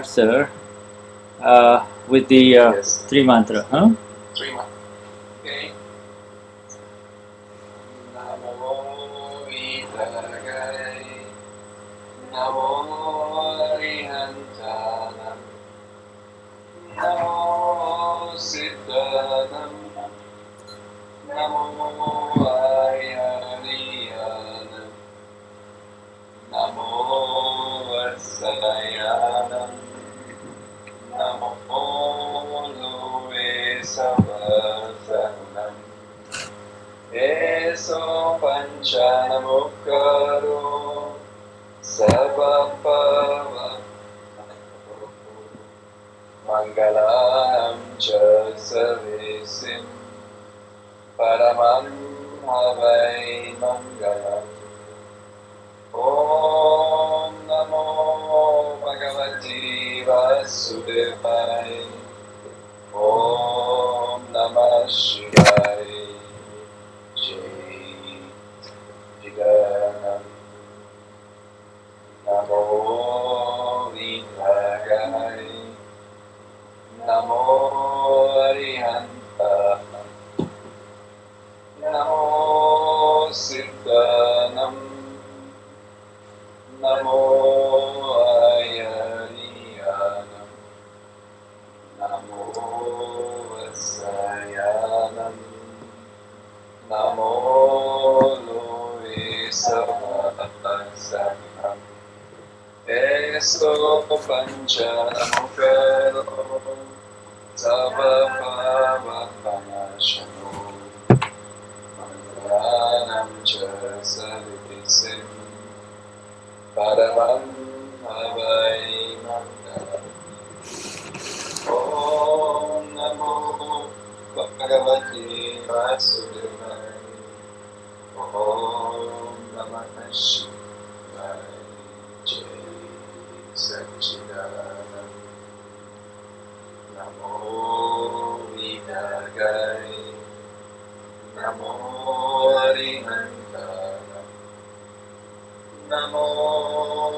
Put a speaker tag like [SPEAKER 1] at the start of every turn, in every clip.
[SPEAKER 1] sir, with the
[SPEAKER 2] Yes.
[SPEAKER 1] three mantra, huh?
[SPEAKER 2] 3 months. Okay. Namo Vidagare, Namo Arihantanam, Namo Siddhanam, Namo Ayariyanam, Namo Vasayanam, Namo Loe Savasanam, Eso Panchanamukaro, Sabapava, Mangalanam Cha Savesim, Paramam Havai Mangalam. Om Namo Bhagavati Vasudevaya. Om Namah Shivaya. Jai Vignan. Namo Vidagare. Namo Arihanta. Namo Siddhanam. Namo Ayariyanam, Namo Vasayanam, Namo Loe Savasanam, Eso Panchanamukaro, Savabhavapanashano, Mangalanam Cha Savisim, Paramam Havai Mangalam. Om Namo Bhagavati Vasudevaya. Om Namah Shivaya. Jai Satchidanand. Namo Vidagare. Namo Arihantanam. Namo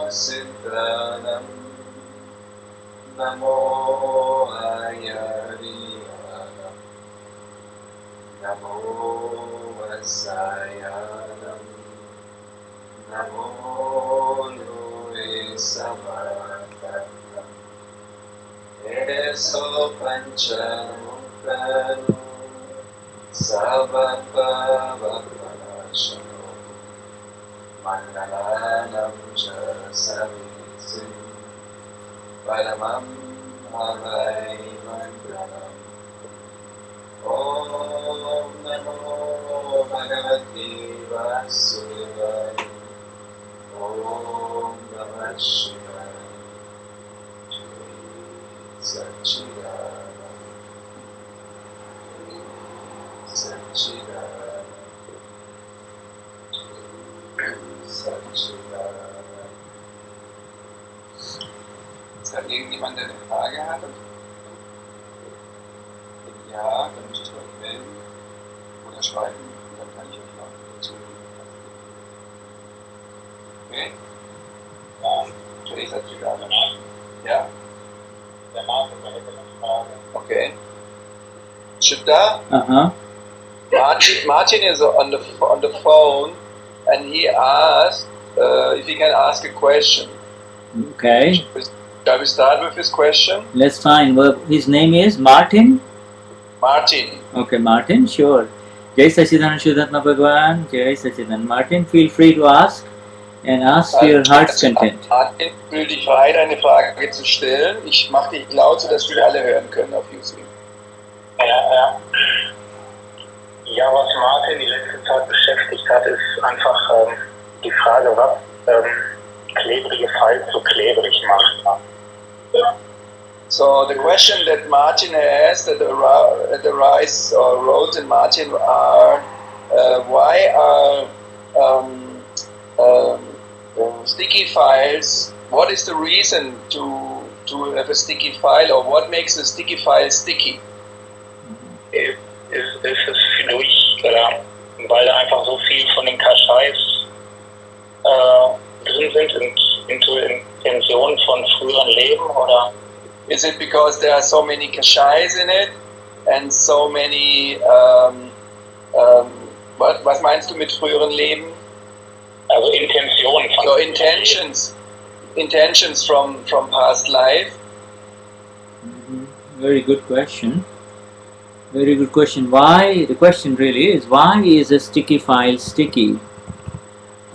[SPEAKER 2] Siddhanam, Namo Ayariyanam, Namo Vasayanam, Namo Loe Savasanam, Eso Panchanamukaro, Savabhavapanashano, Mangalanam Cha Savisim, Paramam Havai Mangalam. Om Namo Bhagavati Vasudevaya. Om Namah Shivaya. Jai Satchidanand. Satchidanand. Satchidanand. Ist da irgendjemand, der eine Frage hat? Wenn ja, dann müsst ihr euch melden oder schreiben und dann kann ich euch noch dazu. Okay? Ja. Jai Satchidanand. Ja? Der Martin, der hätte eine Frage. Okay. Shubda? Martin is on the phone and he asked if he can ask a question.
[SPEAKER 1] Okay.
[SPEAKER 2] Shall we start with his question?
[SPEAKER 1] Let's find. Well, his name is Martin.
[SPEAKER 2] Martin.
[SPEAKER 1] Okay, Martin. Sure. Jai Sachidanand Shuddhatma Bhagwan. Jai Sachidanand. Martin, feel free to ask and ask to your heart's content.
[SPEAKER 2] Martin, fühl dich frei, deine Frage zu stellen. Ich mache dich laut, sodass wir alle hören können auf YouTube.
[SPEAKER 3] Ja. Ja, was Martin die letzte Zeit beschäftigt hat, ist einfach die Frage, was klebrige Falten so klebrig macht.
[SPEAKER 2] So the question that Martin has, that arise or wrote in Martin are, why are sticky files? What is the reason to have a sticky file, or what makes a sticky file sticky?
[SPEAKER 3] Ist es durch, weil da einfach so viel von den Kashais drin sind, Intentionen von früheren Leben, oder?
[SPEAKER 2] Is it because there are so many kashais in it and so many was meinst du mit früheren Leben?
[SPEAKER 3] Also Intentionen von
[SPEAKER 2] So intentions from past life.
[SPEAKER 1] Very good question. Very good question. Why? The question really is, why is a sticky file sticky?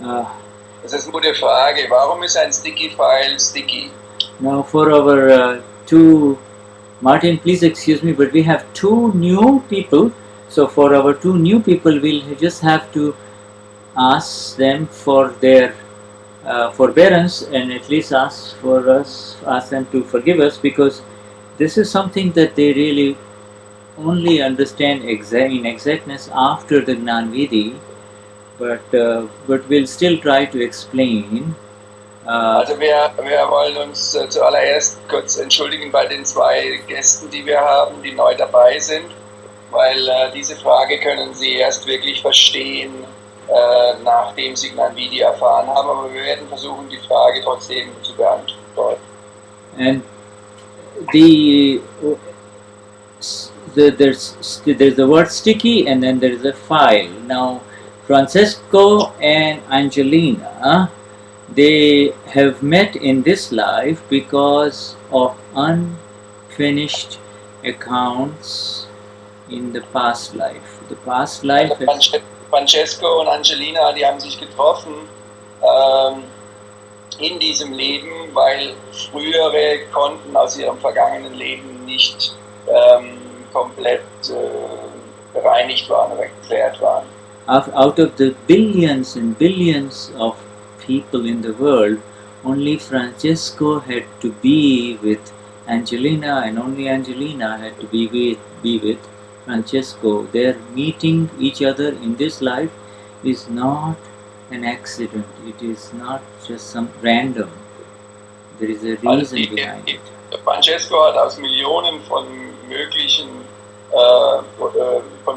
[SPEAKER 2] Das ist eine gute Frage. Warum ist ein Sticky File sticky?
[SPEAKER 1] Now for our two, Martin, please excuse me, but we have two new people. So for our two new people, we'll just have to ask them for their forbearance and at least ask them to forgive us, because this is something that they really only understand in exactness after the Gnan Vidhi, but we'll still try to explain.
[SPEAKER 2] Also wir wollen uns zuallererst kurz entschuldigen bei den zwei Gästen, die wir haben, die neu dabei sind, weil diese Frage können sie erst wirklich verstehen, nachdem sie Gnan Vidhi erfahren haben, aber wir werden versuchen, die Frage trotzdem zu beantworten.
[SPEAKER 1] And there's the word sticky and then there's a file. Now Francesco and Angelina, they have met in this life because of unfinished accounts in the past life. The past life
[SPEAKER 2] Francesco und Angelina, die haben sich getroffen in diesem Leben, weil frühere Konten aus ihrem vergangenen Leben nicht komplett bereinigt waren oder geklärt waren.
[SPEAKER 1] Out of the billions and billions of people in the world, only Francesco had to be with Angelina, and only Angelina had to be with Francesco. Their meeting each other in this life is not an accident. It is not just some random. There is a reason behind it.
[SPEAKER 2] Francesco hat aus Millionen von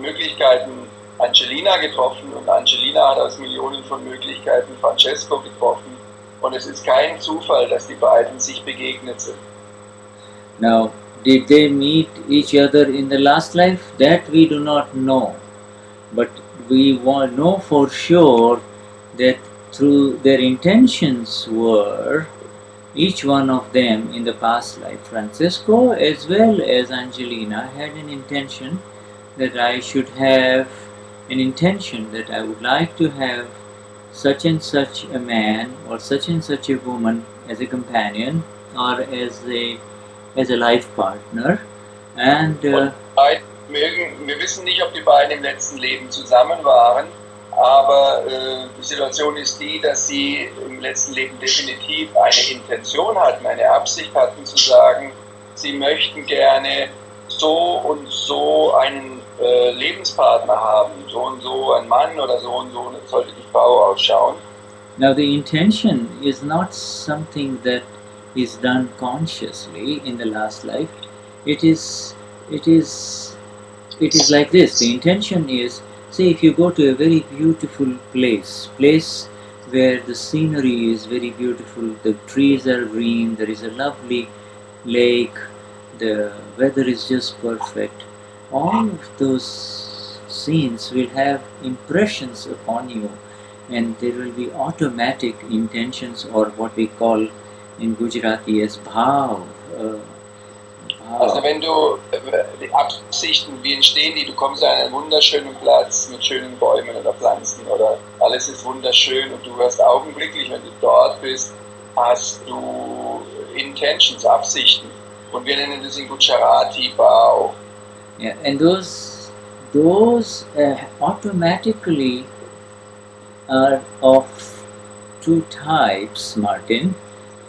[SPEAKER 2] Möglichkeiten Angelina getroffen und Angelina hat aus Millionen von Möglichkeiten Francesco getroffen, und es ist kein Zufall, dass die beiden sich begegnet sind.
[SPEAKER 1] Now, did they meet each other in the last life? That we do not know, but we know for sure that through their intentions were, each one of them in the past life, Francesco as well as Angelina, had an intention that I should have an intention that I would like to have such and such a man or such and such a woman as a companion or as a life partner. And
[SPEAKER 2] wir wissen nicht, ob die beiden im letzten Leben zusammen waren, aber die Situation ist die, dass sie im letzten Leben definitiv eine Intention hatten, eine Absicht hatten zu sagen, sie möchten gerne so und so einen Lebenspartner haben, so und so ein Mann oder so und so sollte die Frau ausschauen.
[SPEAKER 1] Now the intention is not something that is done consciously in the last life. It is like this. The intention is, say if you go to a very beautiful place where the scenery is very beautiful, the trees are green, there is a lovely lake, the weather is just perfect. All of those scenes will have impressions upon you, and there will be automatic intentions, or what we call in Gujarati as bhav.
[SPEAKER 2] Also wenn du die Absichten, wie entstehen die? Du kommst an einen wunderschönen Platz mit schönen Bäumen oder Pflanzen oder alles ist wunderschön und du wirst augenblicklich, wenn du dort bist, hast du Intentions, Absichten, und wir nennen das in Gujarati bhav.
[SPEAKER 1] Yeah, and those automatically are of two types, Martin.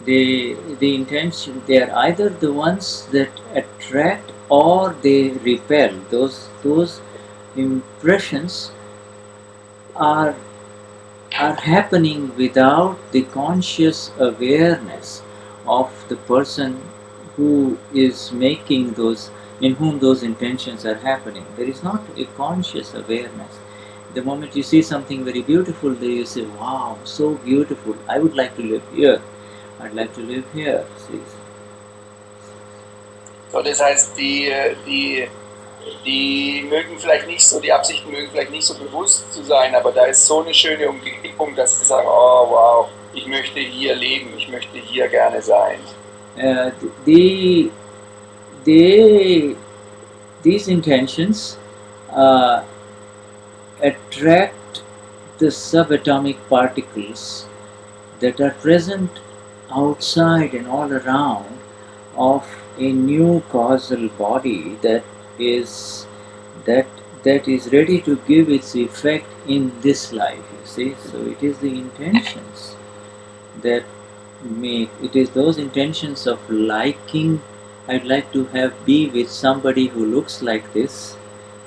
[SPEAKER 1] The intention, they are either the ones that attract or they repel. Those impressions are happening without the conscious awareness of the person who is making those, in whom those intentions are happening. There is not a conscious awareness. The moment you see something very beautiful, there you say, "Wow, so beautiful! I would like to live here. I'd like to live here." See?
[SPEAKER 2] So, das heißt, die mögen vielleicht nicht so, die Absichten mögen vielleicht nicht so bewusst zu sein, aber da ist so eine schöne Umgebung, dass sie sagen, oh wow, ich möchte hier leben, ich möchte hier gerne sein.
[SPEAKER 1] These intentions attract the subatomic particles that are present outside and all around of a new causal body that is ready to give its effect in this life, you see. So it is the intentions that make, it is those intentions of liking, I'd like to be with somebody who looks like this,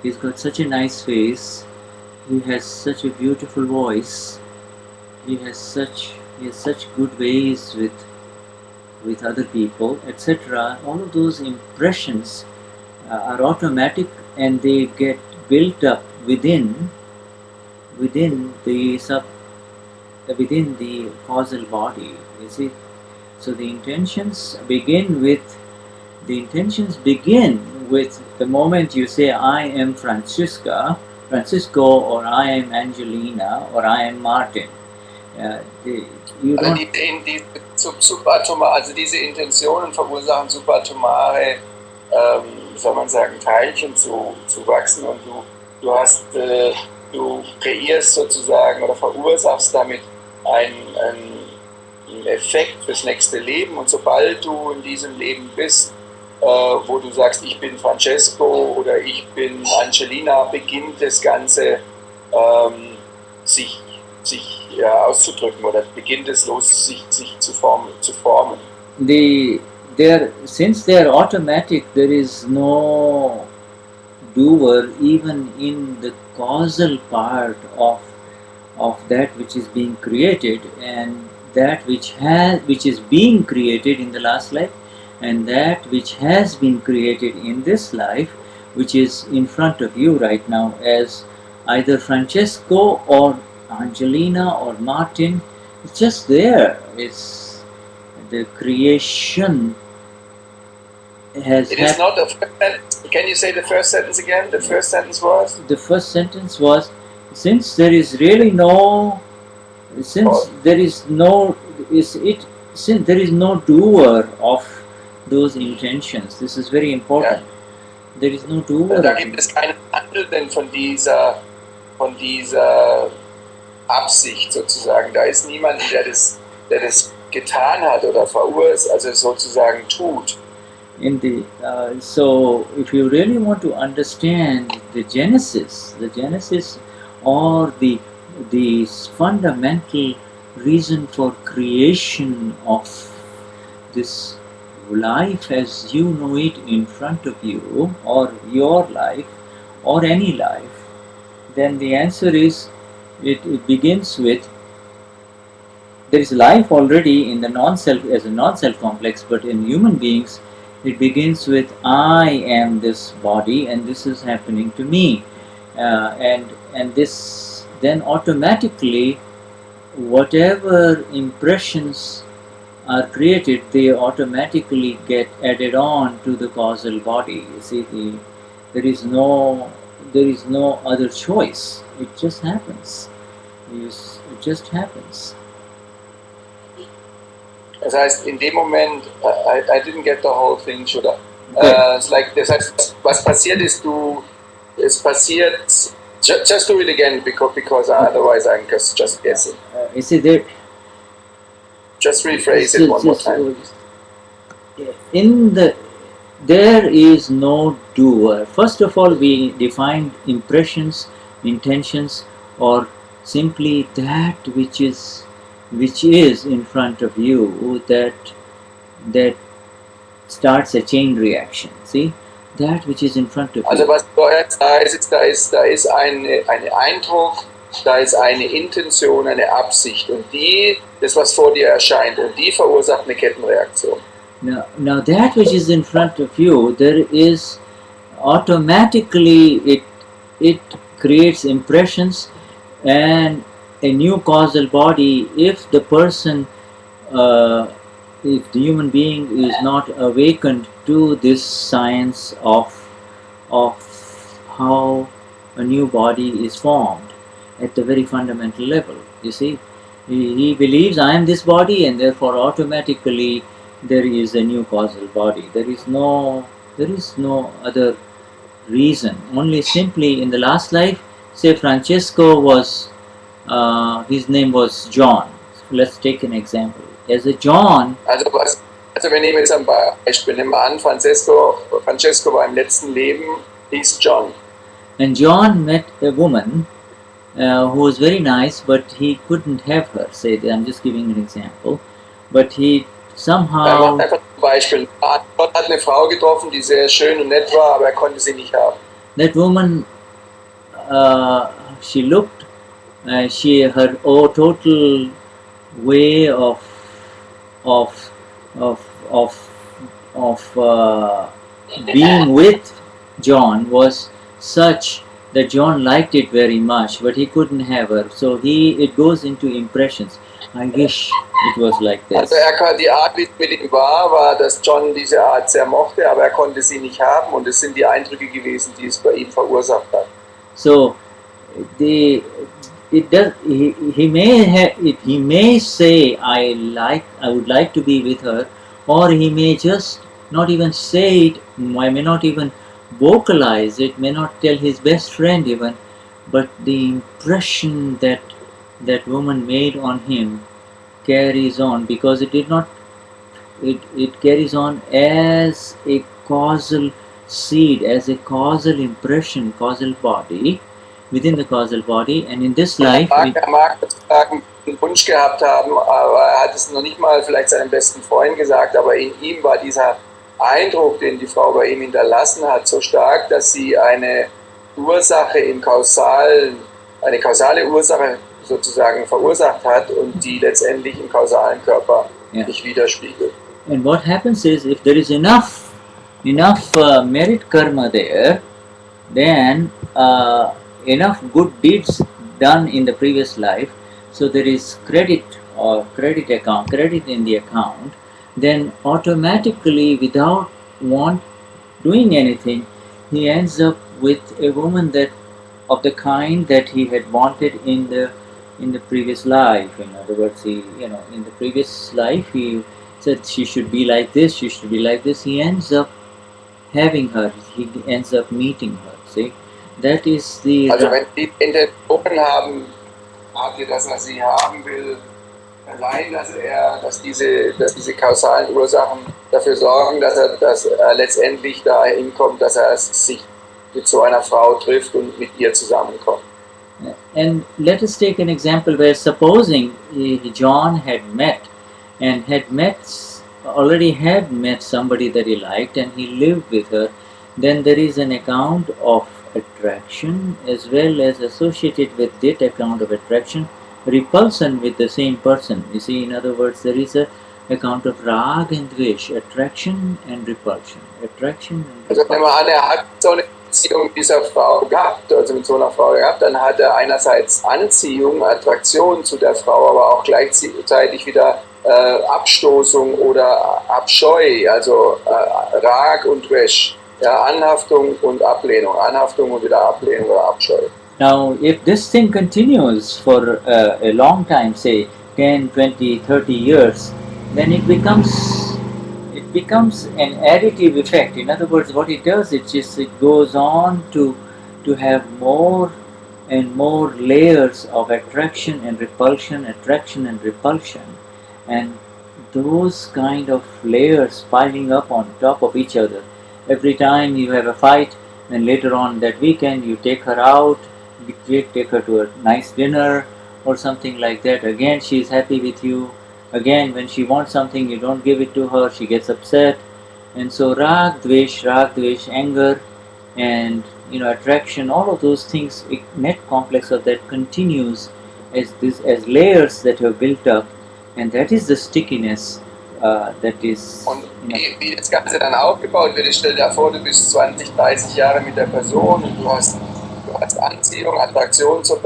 [SPEAKER 1] he's got such a nice face, he has such a beautiful voice, he has such good ways with other people, etc. All of those impressions are automatic, and they get built up within the causal body. You see, so the intentions begin with the moment you say, "I am Francisco," or "I am Angelina," or "I am Martin." You
[SPEAKER 2] Also
[SPEAKER 1] don't.
[SPEAKER 2] diese Intentionen verursachen subatomare, wie soll man sagen, Teilchen zu wachsen, und du kreierst sozusagen oder verursachst damit einen Effekt fürs nächste Leben, und sobald du in diesem Leben bist, wo du sagst, ich bin Francesco oder ich bin Angelina, beginnt das Ganze sich auszudrücken, oder beginnt es los, sich zu formen.
[SPEAKER 1] Since they are automatic, there is no doer even in the causal part of that which is being created, and that which is being created in the last life, and that which has been created in this life, which is in front of you right now as either Francesco or Angelina or Martin. It's just there. It's the creation has.
[SPEAKER 2] It is not the first sentence. Can you say the first sentence again? The first sentence was?
[SPEAKER 1] The first sentence was, since there is really no, since there is no doer of those intentions. This is very important. Yeah. There is no doer.
[SPEAKER 2] Da gibt es keinen Handelnden von dieser Absicht sozusagen. Da ist niemand, der das getan hat oder verursacht, also sozusagen tut.
[SPEAKER 1] So if you really want to understand the genesis or the fundamental reason for creation of this life as you know it in front of you, or your life, or any life, then the answer is, it begins with, there is life already in the non-self as a non-self complex, but in human beings it begins with, I am this body and this is happening to me, and this, then automatically whatever impressions are created, they automatically get added on to the causal body. You see, there is no other choice. It just happens. It just happens.
[SPEAKER 2] Das heißt, in dem Moment, I didn't get the whole thing, should I? It's like, das heißt, was passiert ist, es passiert, just do it again, because otherwise I'm just guessing.
[SPEAKER 1] You see, there.
[SPEAKER 2] Just rephrase it one more time.
[SPEAKER 1] There is no doer. First of all, we defined impressions, intentions, or simply that which is in front of you, that starts a chain reaction. See, that which is in front of you.
[SPEAKER 2] Also was da ist ein Eindruck, da ist eine Intention, eine Absicht, und das was vor dir erscheint, und die verursacht eine Kettenreaktion.
[SPEAKER 1] Now that which is in front of you, there is automatically it creates impressions, and a new causal body if the person, uh, if the human being is not awakened to this science of how a new body is formed at the very fundamental level. You see, he believes I am this body, and therefore automatically there is a new causal body. There is no other reason. Only simply in the last life, say Francesco was, his name was John. Let's take an example. As a John,
[SPEAKER 2] Also wir nehmen jetzt ein Beispiel. Nehmen wir an, Francesco war im letzten Leben, hieß John.
[SPEAKER 1] and John met a woman who was very nice, but he couldn't have her. Say, I'm just giving an example, but he somehow.
[SPEAKER 2] Einfach ein Beispiel. Gott hat eine Frau getroffen, die sehr schön und nett war, aber er konnte sie nicht haben.
[SPEAKER 1] That woman, she looked, her total way of being with John was such that John liked it very much, but he couldn't have her. So it goes into impressions. I wish it was like this.
[SPEAKER 2] Also die Art, wie es mit ihm war, dass John diese Art sehr mochte, aber er konnte sie nicht haben, und es sind die Eindrücke gewesen, die es bei ihm verursacht hat.
[SPEAKER 1] So he may say I would like to be with her, or he may just not even say it, may not even vocalize it, may not tell his best friend even, but the impression that that woman made on him carries on, because it carries on as a causal seed, as a causal impression, causal body, within the causal body, and in this life.
[SPEAKER 2] Er mag sozusagen einen Wunsch gehabt haben, aber er hat es noch nicht mal vielleicht seinem besten Freund gesagt, aber in ihm war dieser Eindruck, den die Frau bei ihm hinterlassen hat, so stark, dass sie eine kausale Ursache sozusagen verursacht hat und die letztendlich im kausalen Körper sich widerspiegelt.
[SPEAKER 1] And what happens is, if there is enough merit karma there, then enough good deeds done in the previous life, so there is credit in the account, then automatically, without doing anything, he ends up with a woman that of the kind that he had wanted in the previous life. In other words, in the previous life he said she should be like this, she should be like this. He ends up having her, he ends up meeting her. See, that is the.
[SPEAKER 2] Also wenn die Intention haben, dass er sie haben will, allein, dass diese kausalen Ursachen dafür sorgen, dass er letztendlich dahin kommt, dass er sich mit so einer Frau trifft und mit ihr zusammenkommt.
[SPEAKER 1] And let us take an example where, supposing John had already met somebody that he liked, and he lived with her, then there is an account of attraction, as well as associated with that account of attraction, repulsion with the same person. You see, in other words, there is a account of rag and dvesh, attraction and repulsion.
[SPEAKER 2] Also wenn man hat so eine Beziehung mit dieser Frau gehabt, also mit so einer Frau gehabt, dann hat er einerseits Anziehung, Attraktion zu der Frau, aber auch gleichzeitig wieder Abstoßung oder Abscheu, also Rag und Dvesh, ja, Anhaftung und Ablehnung, Anhaftung und wieder Ablehnung oder Abscheu.
[SPEAKER 1] Now, if this thing continues for a long time, say 10, 20, 30 years, then it becomes an additive effect. In other words, what it does, it goes on to have more and more layers of attraction and repulsion, and those kind of layers piling up on top of each other. Every time you have a fight, then later on that weekend you take her out, take her to a nice dinner or something like that. Again, she is happy with you. Again, when she wants something, you don't give it to her, she gets upset. And so rag, dvesh, anger, and attraction, all of those things, a net complex of that continues as layers that have built up, and that is the stickiness that is.
[SPEAKER 2] Und wie das Ganze dann aufgebaut wird, stell dir vor, du bist 20, 30 Jahre mit der Person und du hast Anziehung, Attraktion zu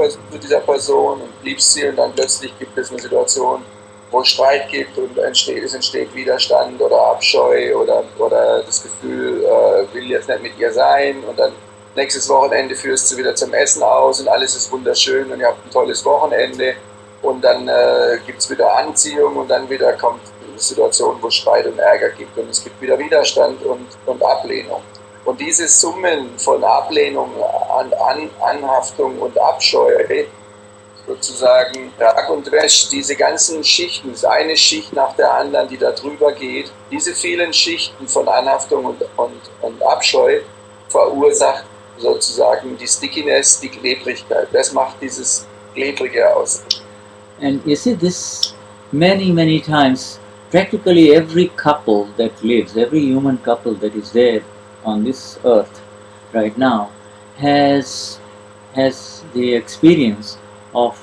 [SPEAKER 2] dieser Person und liebst sie und dann plötzlich gibt es eine Situation, wo es Streit gibt und es entsteht Widerstand oder Abscheu oder das Gefühl, will jetzt nicht mit ihr sein und dann nächstes Wochenende führst du wieder zum Essen aus und alles ist wunderschön und ihr habt ein tolles Wochenende und dann gibt es wieder Anziehung und dann wieder kommt eine Situation, wo es Streit und Ärger gibt und es gibt wieder Widerstand und Ablehnung. Und diese Summen von Ablehnung, Anhaftung und Abscheu, sozusagen Tag und Wäsch, diese ganzen Schichten, ist eine Schicht nach der anderen, die da drüber geht, diese vielen Schichten von Anhaftung und Abscheu verursacht sozusagen die Stickiness, die Klebrigkeit. Das macht dieses Klebrige aus.
[SPEAKER 1] And you see this many times, practically every couple that lives, every human couple that is there on this earth right now has the experience of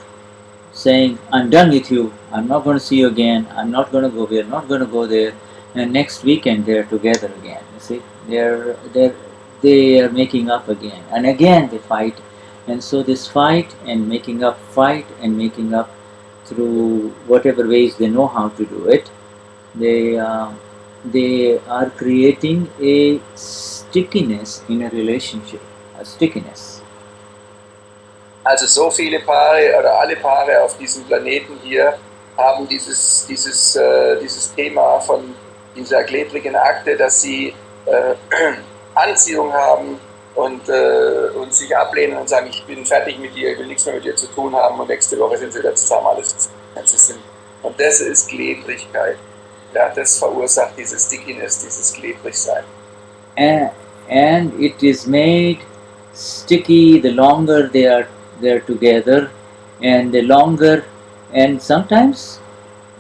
[SPEAKER 1] saying, I'm done with you, I'm not going to see you again, I'm not going to go, we're not going to go there, and next weekend they're together again. You see, they are making up again, and again they fight, and so this fight and making up through whatever ways they know how to do it, they are creating a stickiness in a relationship, a stickiness.
[SPEAKER 2] Also so viele Paare oder alle Paare auf diesem Planeten hier haben dieses Thema von dieser klebrigen Akte, dass sie Anziehung haben und sich ablehnen und sagen, ich bin fertig mit dir, ich will nichts mehr mit dir zu tun haben und nächste Woche sind sie wieder zusammen, alles sind. Und das ist Klebrigkeit. Ja, das verursacht diese Stickiness, dieses Klebrigsein.
[SPEAKER 1] And it is made sticky the longer they're together, and the longer, and sometimes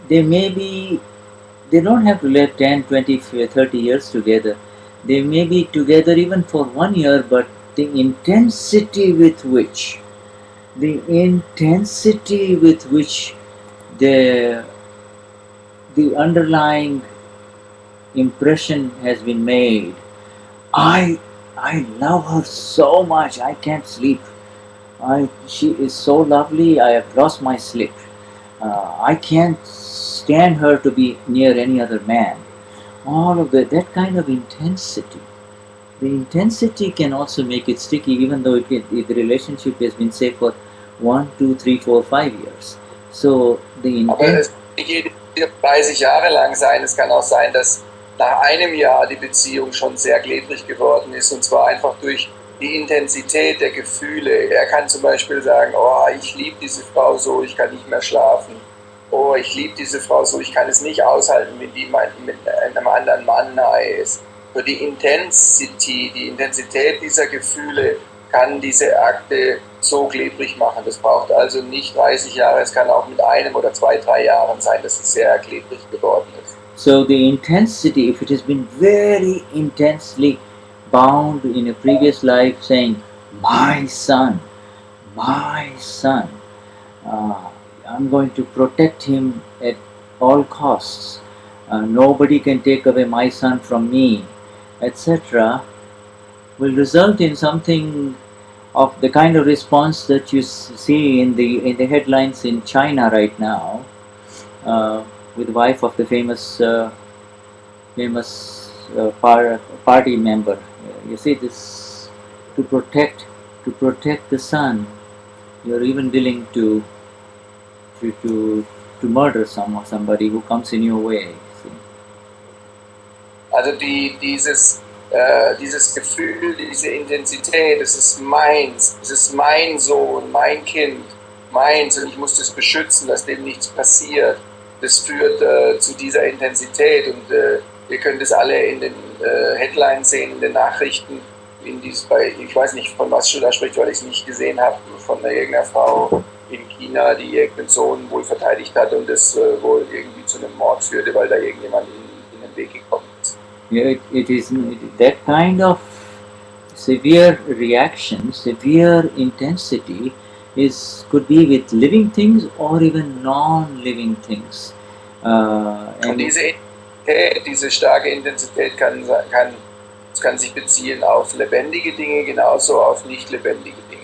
[SPEAKER 1] they don't have to live 10, 20, 30 years together. They may be together even for 1 year, but the intensity with which the underlying impression has been made. I love her so much, I can't sleep. She is so lovely, I have lost my sleep. I can't stand her to be near any other man. All of that kind of intensity. The intensity can also make it sticky, even though the relationship has been, say, for 1, 2, 3, 4, 5 years. So the
[SPEAKER 2] Aber es geht 30 Jahre lang sein. Es kann auch sein, dass nach einem Jahr die Beziehung schon sehr klebrig geworden ist, und zwar einfach durch die Intensität der Gefühle. Er kann zum Beispiel sagen, oh, ich liebe diese Frau so, ich kann nicht mehr schlafen. Oh, ich liebe diese Frau so, ich kann es nicht aushalten, wenn die mit einem anderen Mann nahe ist. So die Intensität dieser Gefühle kann diese Akte so klebrig machen. Das braucht also nicht 30 Jahre, es kann auch mit 1 oder 2, 3 Jahren sein, dass es sehr klebrig geworden ist.
[SPEAKER 1] So the intensity, if it has been very intensely bound in a previous life, saying, my son, I'm going to protect him at all costs. Nobody can take away my son from me, etc., will result in something of the kind of response that you see in the headlines in China right now, with the wife of the famous party member. You see this, to protect the son, you're even willing to murder somebody who comes in your way. See?
[SPEAKER 2] Also dieses Gefühl, diese Intensität, das ist meins, das ist mein Sohn, mein Kind, meins, und ich muss das beschützen, dass dem nichts passiert. Das führt zu dieser Intensität, und ihr könnt es alle in den Headlines sehen, in den Nachrichten, ich weiß nicht, von was du da sprichst, weil ich es nicht gesehen habe, von irgendeiner Frau in China, die irgendeinen Sohn wohl verteidigt hat und das wohl irgendwie zu einem Mord führte, weil da irgendjemand in den Weg gekommen ist.
[SPEAKER 1] Yeah, it is that kind of severe reaction, severe intensity could be with living things or even non-living things.
[SPEAKER 2] Und diese starke Intensität kann sich beziehen auf lebendige Dinge, genauso auf nicht lebendige Dinge.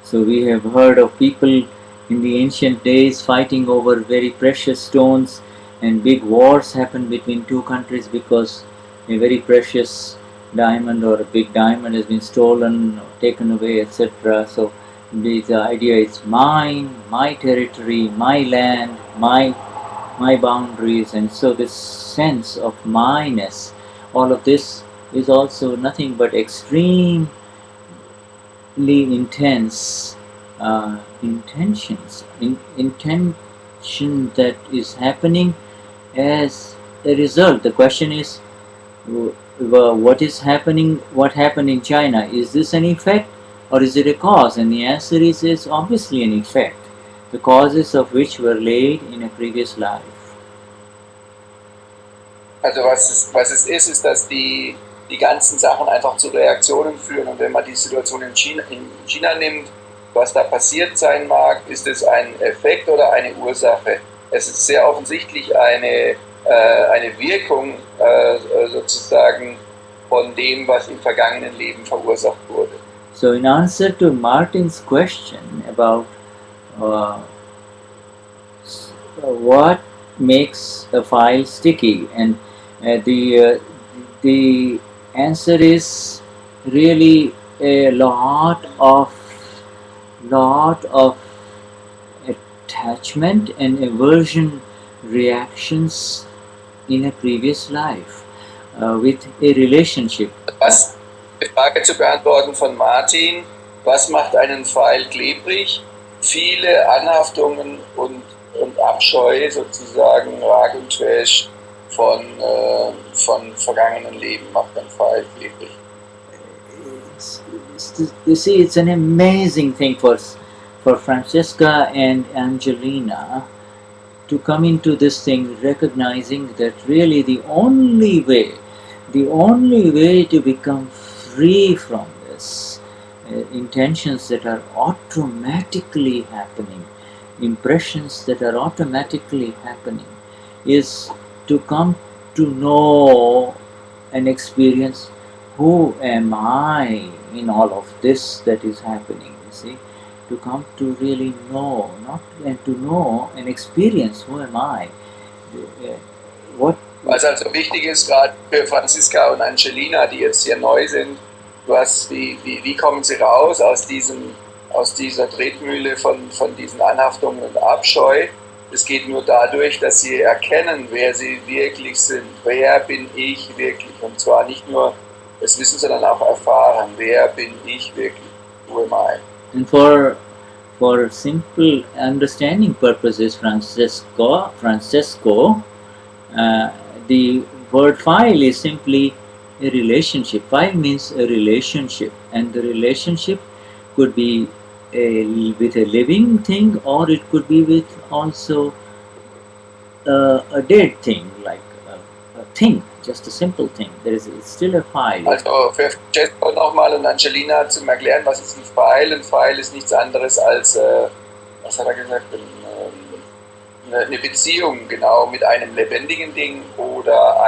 [SPEAKER 1] So we have heard of people in the ancient days fighting over very precious stones, and big wars happened between two countries because a very precious diamond or a big diamond has been stolen or taken away, etc. So the idea is mine, my territory, my land, my boundaries, and so this sense of myness, all of this is also nothing but extremely intense intention that is happening as a result. The question is, what is happening? What happened in China? Is this an effect or is it a cause? And the answer is obviously an effect, the causes of which were laid in a previous life.
[SPEAKER 2] Also was es ist, dass die ganzen Sachen einfach zu Reaktionen führen. Und wenn man die Situation in China nimmt, was da passiert sein mag, ist es ein Effekt oder eine Ursache. Es ist sehr offensichtlich eine Wirkung sozusagen von dem, was im vergangenen Leben verursacht wurde.
[SPEAKER 1] So in answer to Martin's question about what makes a file sticky, and the answer is really a lot of attachment and aversion reactions in a previous life with a relationship.
[SPEAKER 2] Was, die Frage zu beantworten von Martin, was macht einen Pfeil klebrig? Viele Anhaftungen und Abscheu sozusagen, Rag und Trash von vergangenen Leben macht einen Pfeil klebrig.
[SPEAKER 1] You see, it's an amazing thing for Francesca and Angelina to come into this thing, recognizing that really the only way to become free from this intentions that are automatically happening, impressions that are automatically happening, is to come to know and experience who am I in all of this that is happening, you see. To come to really know, and to know and experience who am I.
[SPEAKER 2] Was also wichtig ist, gerade für Franziska und Angelina, die jetzt hier neu sind, wie kommen sie raus aus dieser Tretmühle von diesen Anhaftungen und Abscheu? Es geht nur dadurch, dass sie erkennen, wer sie wirklich sind. Wer bin ich wirklich? Und zwar nicht nur das Wissen, sondern auch erfahren. Wer bin ich wirklich? Who am I?
[SPEAKER 1] And for simple understanding purposes, Francesco, the word file is simply a relationship. File means a relationship, and the relationship could be with a living thing, or it could be with also a dead thing, like a thing, just a simple thing. It's still a file.
[SPEAKER 2] Also für Francesco nochmal und Angelina zum Erklären, was ist ein File? Ein File ist nichts anderes als, was hat er gesagt, eine Beziehung, genau, mit einem lebendigen Ding oder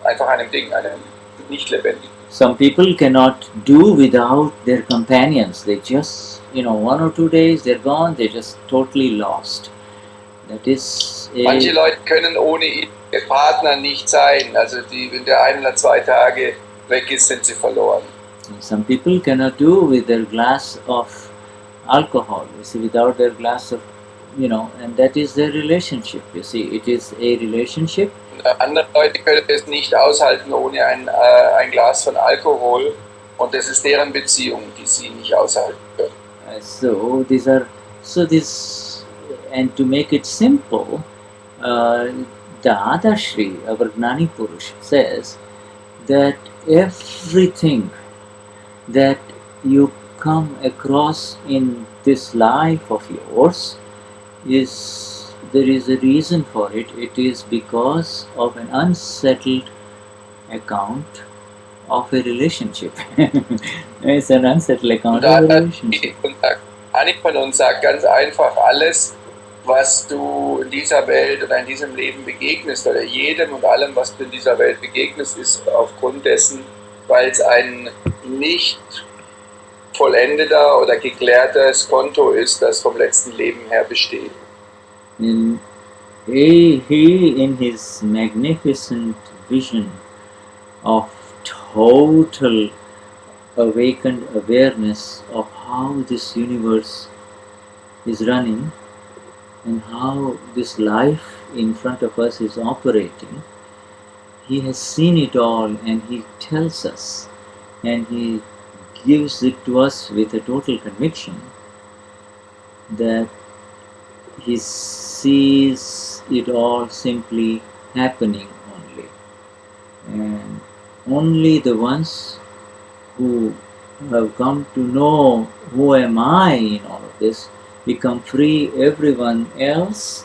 [SPEAKER 2] einfach einem Ding, einem nicht lebendigen.
[SPEAKER 1] Some people cannot do without their companions. They just, 1 or 2 days, they're gone, they're just totally lost. That is
[SPEAKER 2] Manche Leute können ohne ihren Partner nicht sein. Also wenn der 1 oder 2 Tage weg ist, sind sie verloren.
[SPEAKER 1] Some people cannot do with their glass of alcohol, you see, without their glass of, and that is their relationship, you see. It is a relationship.
[SPEAKER 2] Andere Leute können es nicht aushalten ohne ein Glas von Alkohol, und das ist deren Beziehung, die sie nicht aushalten können.
[SPEAKER 1] And to make it simple, Dadashri, our Gnani Purush, says that everything that you come across in this life of yours there is a reason for it. It is because of an unsettled account of a relationship. It's an unsettled account of a relationship.
[SPEAKER 2] Gnani von uns sagt ganz einfach, alles, was du in dieser Welt oder in diesem Leben begegnest, oder jedem und allem, was du in dieser Welt begegnest, ist aufgrund dessen, weil es ein nicht vollendeter oder geklärtes Konto ist, das vom letzten Leben her besteht.
[SPEAKER 1] And he in his magnificent vision of total awakened awareness of how this universe is running and how this life in front of us is operating, he has seen it all and he tells us and he gives it to us with a total conviction that he sees it all simply happening only. And only the ones who have come to know who am I in all of this become free. Everyone else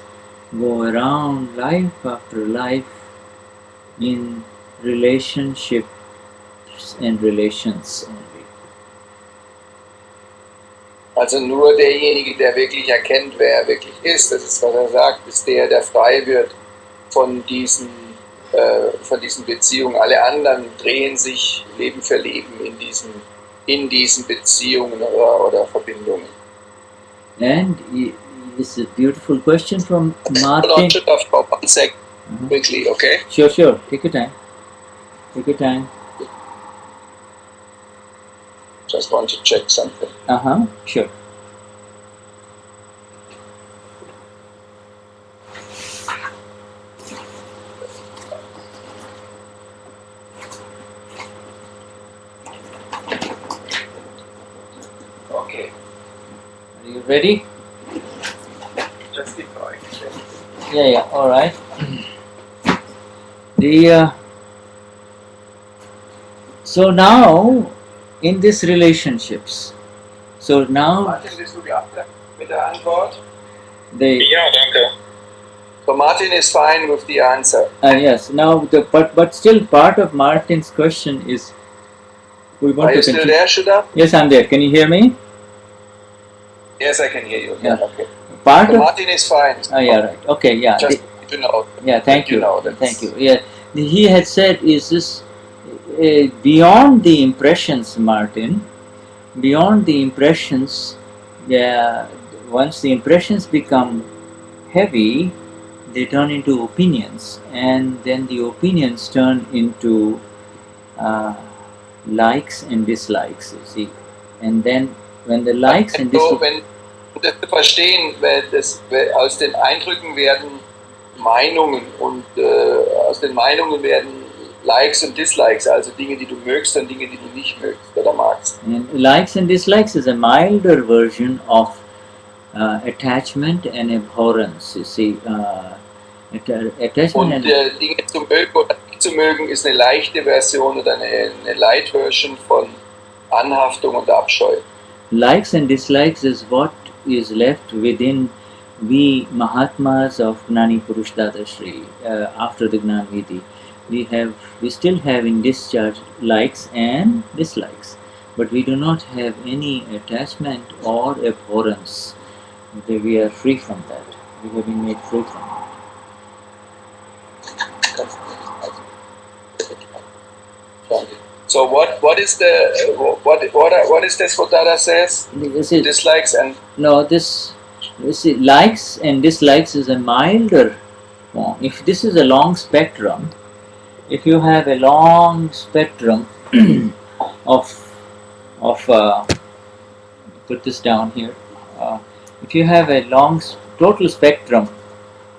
[SPEAKER 1] go around life after life in relationships and relations only.
[SPEAKER 2] Also nur derjenige, der wirklich erkennt, wer er wirklich ist, das ist, was er sagt, ist der, der frei wird von diesen Beziehungen. Alle anderen drehen sich Leben für Leben in diesen Beziehungen oder Verbindungen.
[SPEAKER 1] And it's a beautiful question from Martin.
[SPEAKER 2] One second, quickly, okay?
[SPEAKER 1] Sure. Take your time. Take your time.
[SPEAKER 2] Just want to check something.
[SPEAKER 1] Sure.
[SPEAKER 2] Okay.
[SPEAKER 1] Are you ready?
[SPEAKER 2] Just keep going.
[SPEAKER 1] Yeah, all right. So now in these relationships, so now
[SPEAKER 2] Martin, willst du mit der Antwort?
[SPEAKER 3] Ja, danke.
[SPEAKER 2] So Martin is fine with the answer.
[SPEAKER 1] Yes. Now but still part of Martin's question is we want
[SPEAKER 2] Are
[SPEAKER 1] to
[SPEAKER 2] you still
[SPEAKER 1] continue.
[SPEAKER 2] there, Shuddha?
[SPEAKER 1] Yes, I'm there. Can you hear me?
[SPEAKER 2] Yes, I can hear you.
[SPEAKER 1] Yeah.
[SPEAKER 2] Okay.
[SPEAKER 1] Part
[SPEAKER 2] So
[SPEAKER 1] of
[SPEAKER 2] Martin is fine.
[SPEAKER 1] yeah, right. Okay, yeah.
[SPEAKER 2] Just to know.
[SPEAKER 1] Yeah, thank you.
[SPEAKER 2] know that.
[SPEAKER 1] Thank you. Yeah, he had said, is this beyond the impressions, Martin? Beyond the impressions, yeah. Once the impressions become heavy, they turn into opinions, and then the opinions turn into likes and dislikes. You see, and then when the likes and
[SPEAKER 2] So,
[SPEAKER 1] dislikes.
[SPEAKER 2] wenn das zu verstehen, weil aus den Eindrücken werden Meinungen und aus den Meinungen werden Likes und Dislikes, also Dinge, die du mögst und Dinge, die du nicht mögst oder magst.
[SPEAKER 1] And likes and dislikes is a milder version of attachment and abhorrence. You see, attachment
[SPEAKER 2] Und
[SPEAKER 1] and
[SPEAKER 2] Dinge zu mögen oder nicht zu mögen ist eine leichte Version oder eine Light Version von Anhaftung und Abscheu.
[SPEAKER 1] likes and dislikes is what is left within we Mahatmas of Gnani Purush Dadashri after the Gnan Vidhi. We still have in discharge likes and dislikes, but we do not have any attachment or abhorrence. We are free from that. We have been made free from it.
[SPEAKER 2] So what is this what Dada says?
[SPEAKER 1] This is,
[SPEAKER 2] Dislikes and
[SPEAKER 1] no, this you see, likes and dislikes is a milder form. If this is a long spectrum, if you have a long spectrum of put this down here. If you have a long total spectrum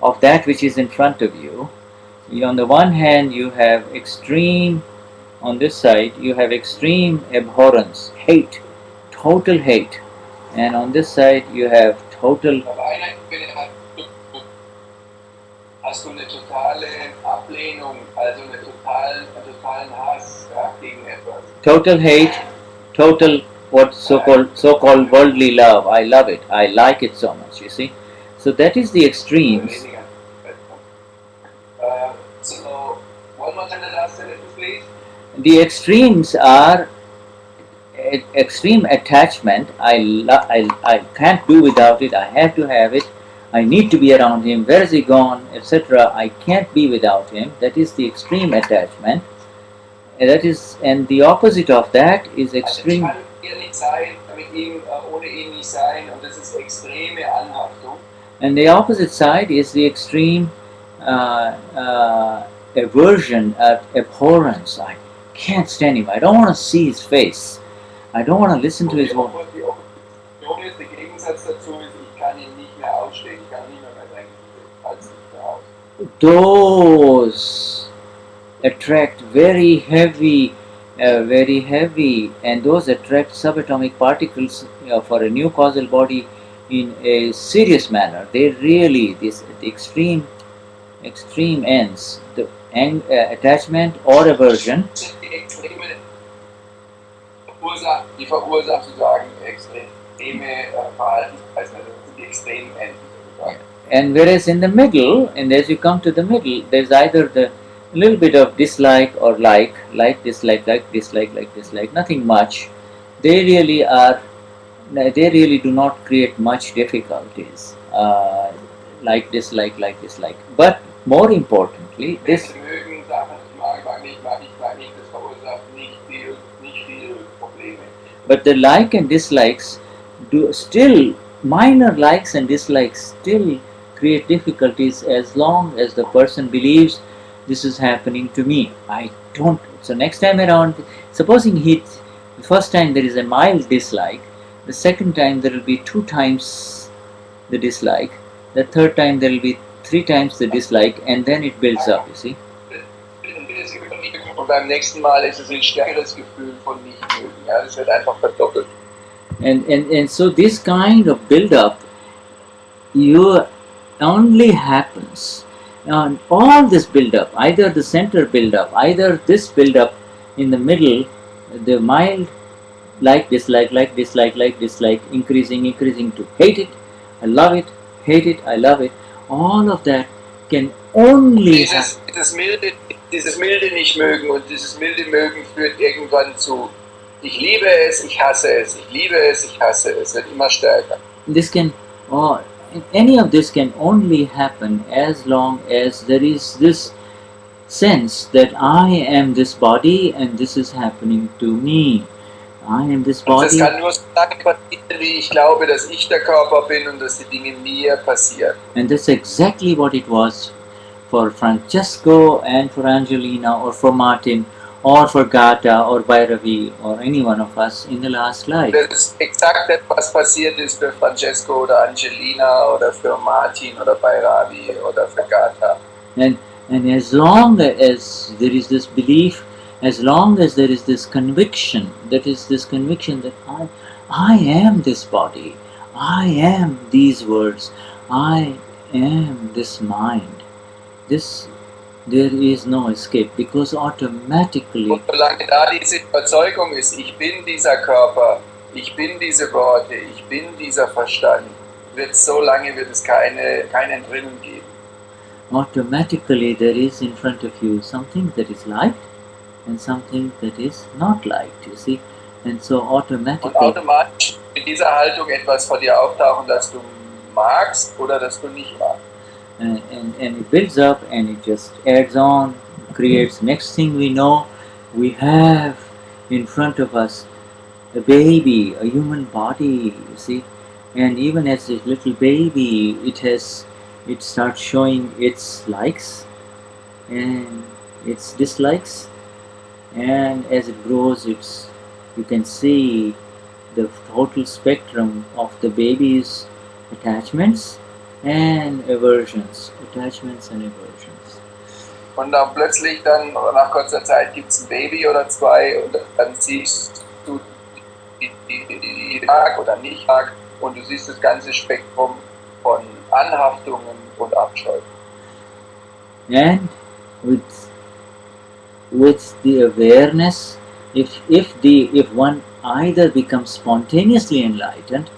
[SPEAKER 1] of that which is in front of you, on the one hand you have extreme, on this side you have extreme abhorrence, hate, total hate, and on this side you have total
[SPEAKER 2] auf einer Ebene hast du eine totale Ablehnung, also einen totalen Hass gegen etwas.
[SPEAKER 1] total hate, total what so-called worldly love. I love it. I like it so much. You see, so that is the extremes.
[SPEAKER 2] So one more time, last sentence, please.
[SPEAKER 1] The extremes are extreme attachment. I can't do without it. I have to have it. I need to be around him. Where is he gone, etc. I can't be without him. That is the extreme attachment. And that is, and the opposite of that is extreme.
[SPEAKER 2] Also nicht sein, mit ihm, ohne ihn nicht sein, und das ist extreme Anhaftung.
[SPEAKER 1] And the opposite side is the extreme aversion, abhorrence. I can't stand him. I don't want to see his face. I don't want to listen to his voice.
[SPEAKER 2] Die Opposition ist, der Gegensatz dazu ist, ich kann ihn nicht mehr ausstehen, ich kann nicht mehr sein Gesicht als nicht mehr aus.
[SPEAKER 1] Those attract very heavy, and those attract subatomic particles for a new causal body in a serious manner. They really, the extreme ends, the attachment or aversion.
[SPEAKER 2] Die verursachen sozusagen extreme Verhaltensweisen, also das sind die extremen Enden sozusagen.
[SPEAKER 1] And whereas in the middle, and as you come to the middle, there's either the little bit of dislike or like dislike, like dislike, nothing much. They really do not create much difficulties. Like dislike. But more importantly, this.
[SPEAKER 2] Mögen Sachen, mag nicht, das verursacht nicht viel Probleme.
[SPEAKER 1] But the like and dislikes do still, minor likes and dislikes still create difficulties as long as the person believes this is happening to me. I don't. So next time around, supposing the first time there is a mild dislike, the second time there will be 2 times the dislike, the third time there will be 3 times the dislike, and then it builds up, you see.
[SPEAKER 2] Und beim nächsten Mal ist es ein stärkeres Gefühl von Nichtmögen. Ja, das wird einfach verdoppelt.
[SPEAKER 1] And so this kind of build-up only happens, and all this build-up, either the center build-up, either this build-up in the middle, the mild like dislike, increasing to hate it, I love it, hate it, I love it, all of that can only
[SPEAKER 2] dieses milde Nicht-Mögen und dieses milde Mögen führt irgendwann zu ich liebe es, ich hasse es, ich liebe es, ich hasse es, wird immer stärker.
[SPEAKER 1] Any of this can only happen as long as there is this sense that I am this body and this is happening to me. I am this body.
[SPEAKER 2] Das kann nur so lange passieren, wie ich glaube, dass ich der Körper bin und dass die Dinge mir passieren.
[SPEAKER 1] And that's exactly what it was for Francesco and for Angelina or for Martin or for Gata or Bhairavi or any one of us in the last life.
[SPEAKER 2] Das ist exakt das, was passiert ist für Francesco oder Angelina oder für Martin oder Bhairavi oder für Gata.
[SPEAKER 1] And as long as there is this belief, as long as there is this conviction, that I am this body, I am these words, I am this mind, there is no escape, because automatically.
[SPEAKER 2] Und solange da diese Überzeugung ist, ich bin dieser Körper, ich bin diese Worte, ich bin dieser Verstand, so lange wird es kein Entrinnen geben.
[SPEAKER 1] Automatically there is in front of you something that is liked and something that is not liked, you see. And so automatically.
[SPEAKER 2] Und automatisch mit dieser Haltung etwas vor dir auftauchen, das du magst oder das du nicht magst.
[SPEAKER 1] And it builds up and it just adds on, creates. Next thing we know, we have in front of us a baby, a human body, you see. And even as a little baby, it starts showing its likes and its dislikes, and as it grows, you can see the total spectrum of the baby's attachments and aversions.
[SPEAKER 2] Und dann plötzlich, nach kurzer Zeit, gibt es ein Baby oder zwei und dann siehst du die mag oder nicht mag und du siehst das ganze Spektrum von Anhaftungen und Abscheu.
[SPEAKER 1] And with the awareness, if one either becomes spontaneously enlightened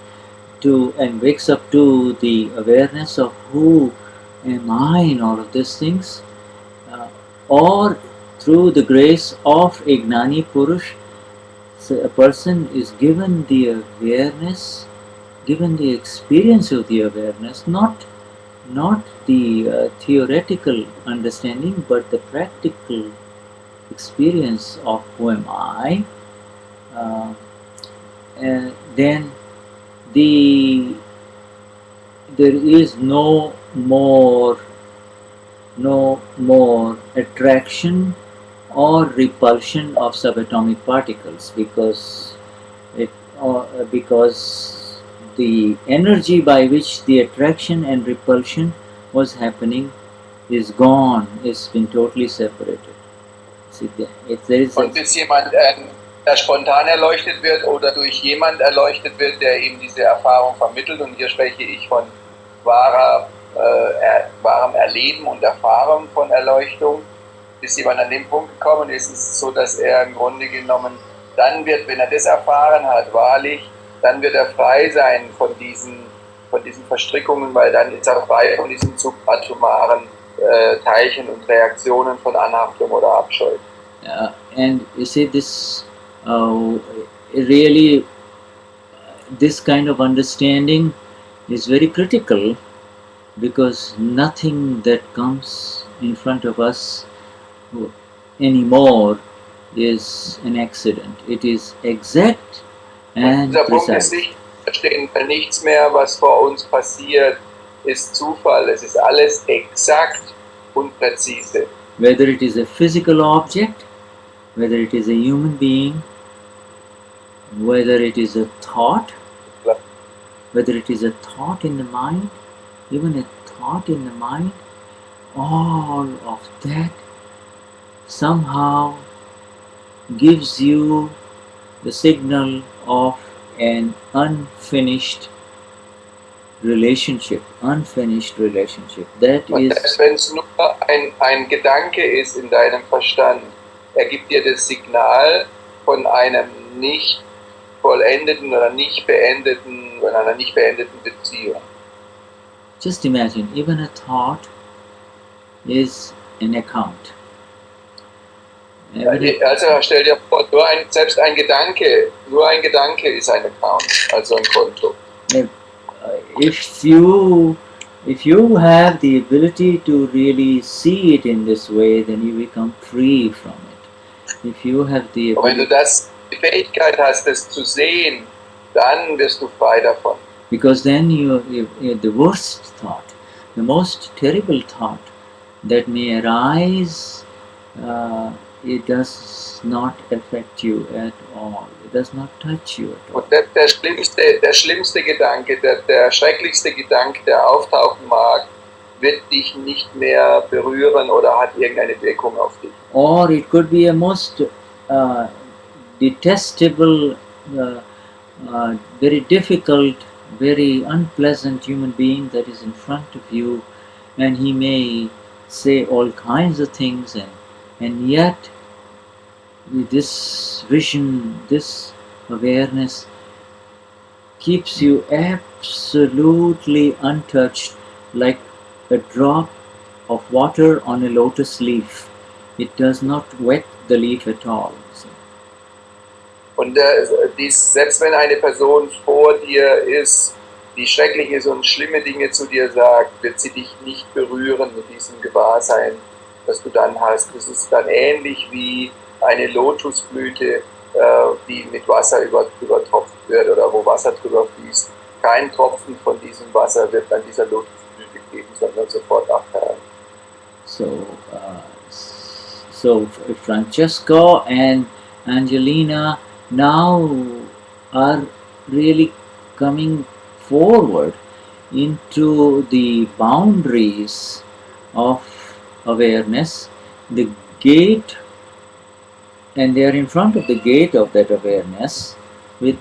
[SPEAKER 1] and wakes up to the awareness of who am I in all of these things, or through the grace of a Gnani Purush, so a person is given the awareness, given the experience of the awareness, not the theoretical understanding, but the practical experience of who am I. then the there is no more attraction or repulsion of subatomic particles, it because the energy by which the attraction and repulsion was happening is gone, it's been totally separated. See, if there is
[SPEAKER 2] Und bis jemand spontan erleuchtet wird oder durch jemand erleuchtet wird, der ihm diese Erfahrung vermittelt, und hier spreche ich von wahrem Erleben und Erfahrung von Erleuchtung, bis jemand an den Punkt gekommen ist, ist es so, dass er im Grunde genommen dann wird, wenn er das erfahren hat, wahrlich, dann wird er frei sein von diesen Verstrickungen, weil dann ist er frei von diesen subatomaren Teilchen und Reaktionen von Anhaftung oder Abscheu.
[SPEAKER 1] And you see, this really, this kind of understanding is very critical, because nothing that comes in front of us anymore is an accident. It is exact and
[SPEAKER 2] dieser Punkt ist
[SPEAKER 1] precise.
[SPEAKER 2] nicht verstehen, weil nichts mehr, was vor uns passiert, ist Zufall. Es ist alles exakt und präzise.
[SPEAKER 1] Whether it is a physical object, whether it is a human being, whether it is a thought, whether it is a thought in the mind, even a thought in the mind, all of that somehow gives you the signal of an unfinished relationship. That
[SPEAKER 2] Und
[SPEAKER 1] is,
[SPEAKER 2] selbst wenn es nur ein Gedanke ist in deinem Verstand, er gibt dir das Signal von einem nicht vollendeten oder nicht beendeten, von einer nicht beendeten Beziehung.
[SPEAKER 1] just imagine, even a thought is an account.
[SPEAKER 2] Also stell dir vor, selbst ein Gedanke ist ein Account, also ein Konto.
[SPEAKER 1] If you have the ability to really see it in this way, then you become free from it. If you have the
[SPEAKER 2] Und wenn du die Fähigkeit hast, das zu sehen, dann wirst du frei davon.
[SPEAKER 1] because then the worst thought, the most terrible thought that may arise, it does not affect you at all. It does not touch you at all.
[SPEAKER 2] Und der schlimmste Gedanke, der schrecklichste Gedanke, der auftauchen mag, wird dich nicht mehr berühren oder hat irgendeine Wirkung auf dich.
[SPEAKER 1] Or it could be a most detestable, very difficult, very unpleasant human being that is in front of you, and he may say all kinds of things, and yet this vision, this awareness keeps you absolutely untouched, like a drop of water on a lotus leaf. It does not wet the leaf at all.
[SPEAKER 2] Und selbst wenn eine Person vor dir ist, die schreckliche und schlimme Dinge zu dir sagt, wird sie dich nicht berühren mit diesem Gewahrsein, das du dann hast. Das ist dann ähnlich wie eine Lotusblüte, die mit Wasser übertropft wird oder wo Wasser drüber fließt. Kein Tropfen von diesem Wasser wird an dieser Lotusblüte geben, sondern sofort abperlen.
[SPEAKER 1] So Francesco and Angelina now are really coming forward into the boundaries of awareness, the gate, and they are in front of the gate of that awareness with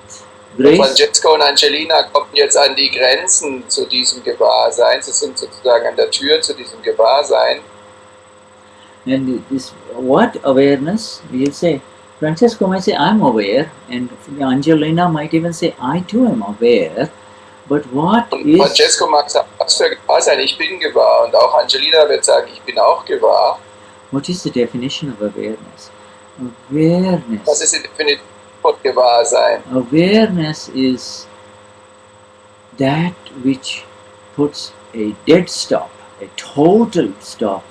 [SPEAKER 1] grace.
[SPEAKER 2] Francesco und Angelina kommen jetzt an die Grenzen zu diesem Gewahrsein. Sie sind sozusagen an der Tür zu diesem Gewahrsein.
[SPEAKER 1] And this, what awareness? We'll say, Francesco might say, I'm aware, and Angelina might even say, I too am aware. But what
[SPEAKER 2] und
[SPEAKER 1] is...
[SPEAKER 2] Francesco mag sagen, was für Gewahrsein, ich bin gewahr. Und auch Angelina wird sagen, ich bin auch gewahr.
[SPEAKER 1] What is the definition of awareness? Awareness.
[SPEAKER 2] Was ist die Definition von Gewahrsein?
[SPEAKER 1] Awareness is that which puts a dead stop, a total stop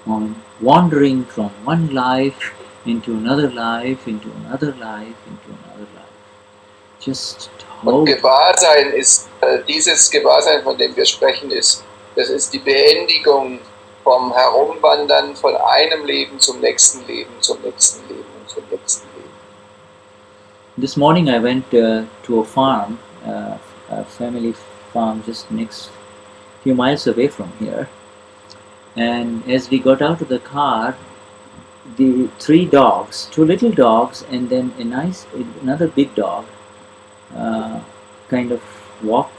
[SPEAKER 1] on wandering from one life into another life, into another life, into another life. just
[SPEAKER 2] Und
[SPEAKER 1] how
[SPEAKER 2] Gewahrsein ist, dieses Gewahrsein, von dem wir sprechen, das ist die Beendigung vom Herumwandern von einem Leben zum nächsten Leben, zum nächsten Leben und zum nächsten Leben.
[SPEAKER 1] This morning I went to a farm, a family farm just next few miles away from here, and as we got out of the car, the three dogs, two little dogs, and then another big dog, kind of walked.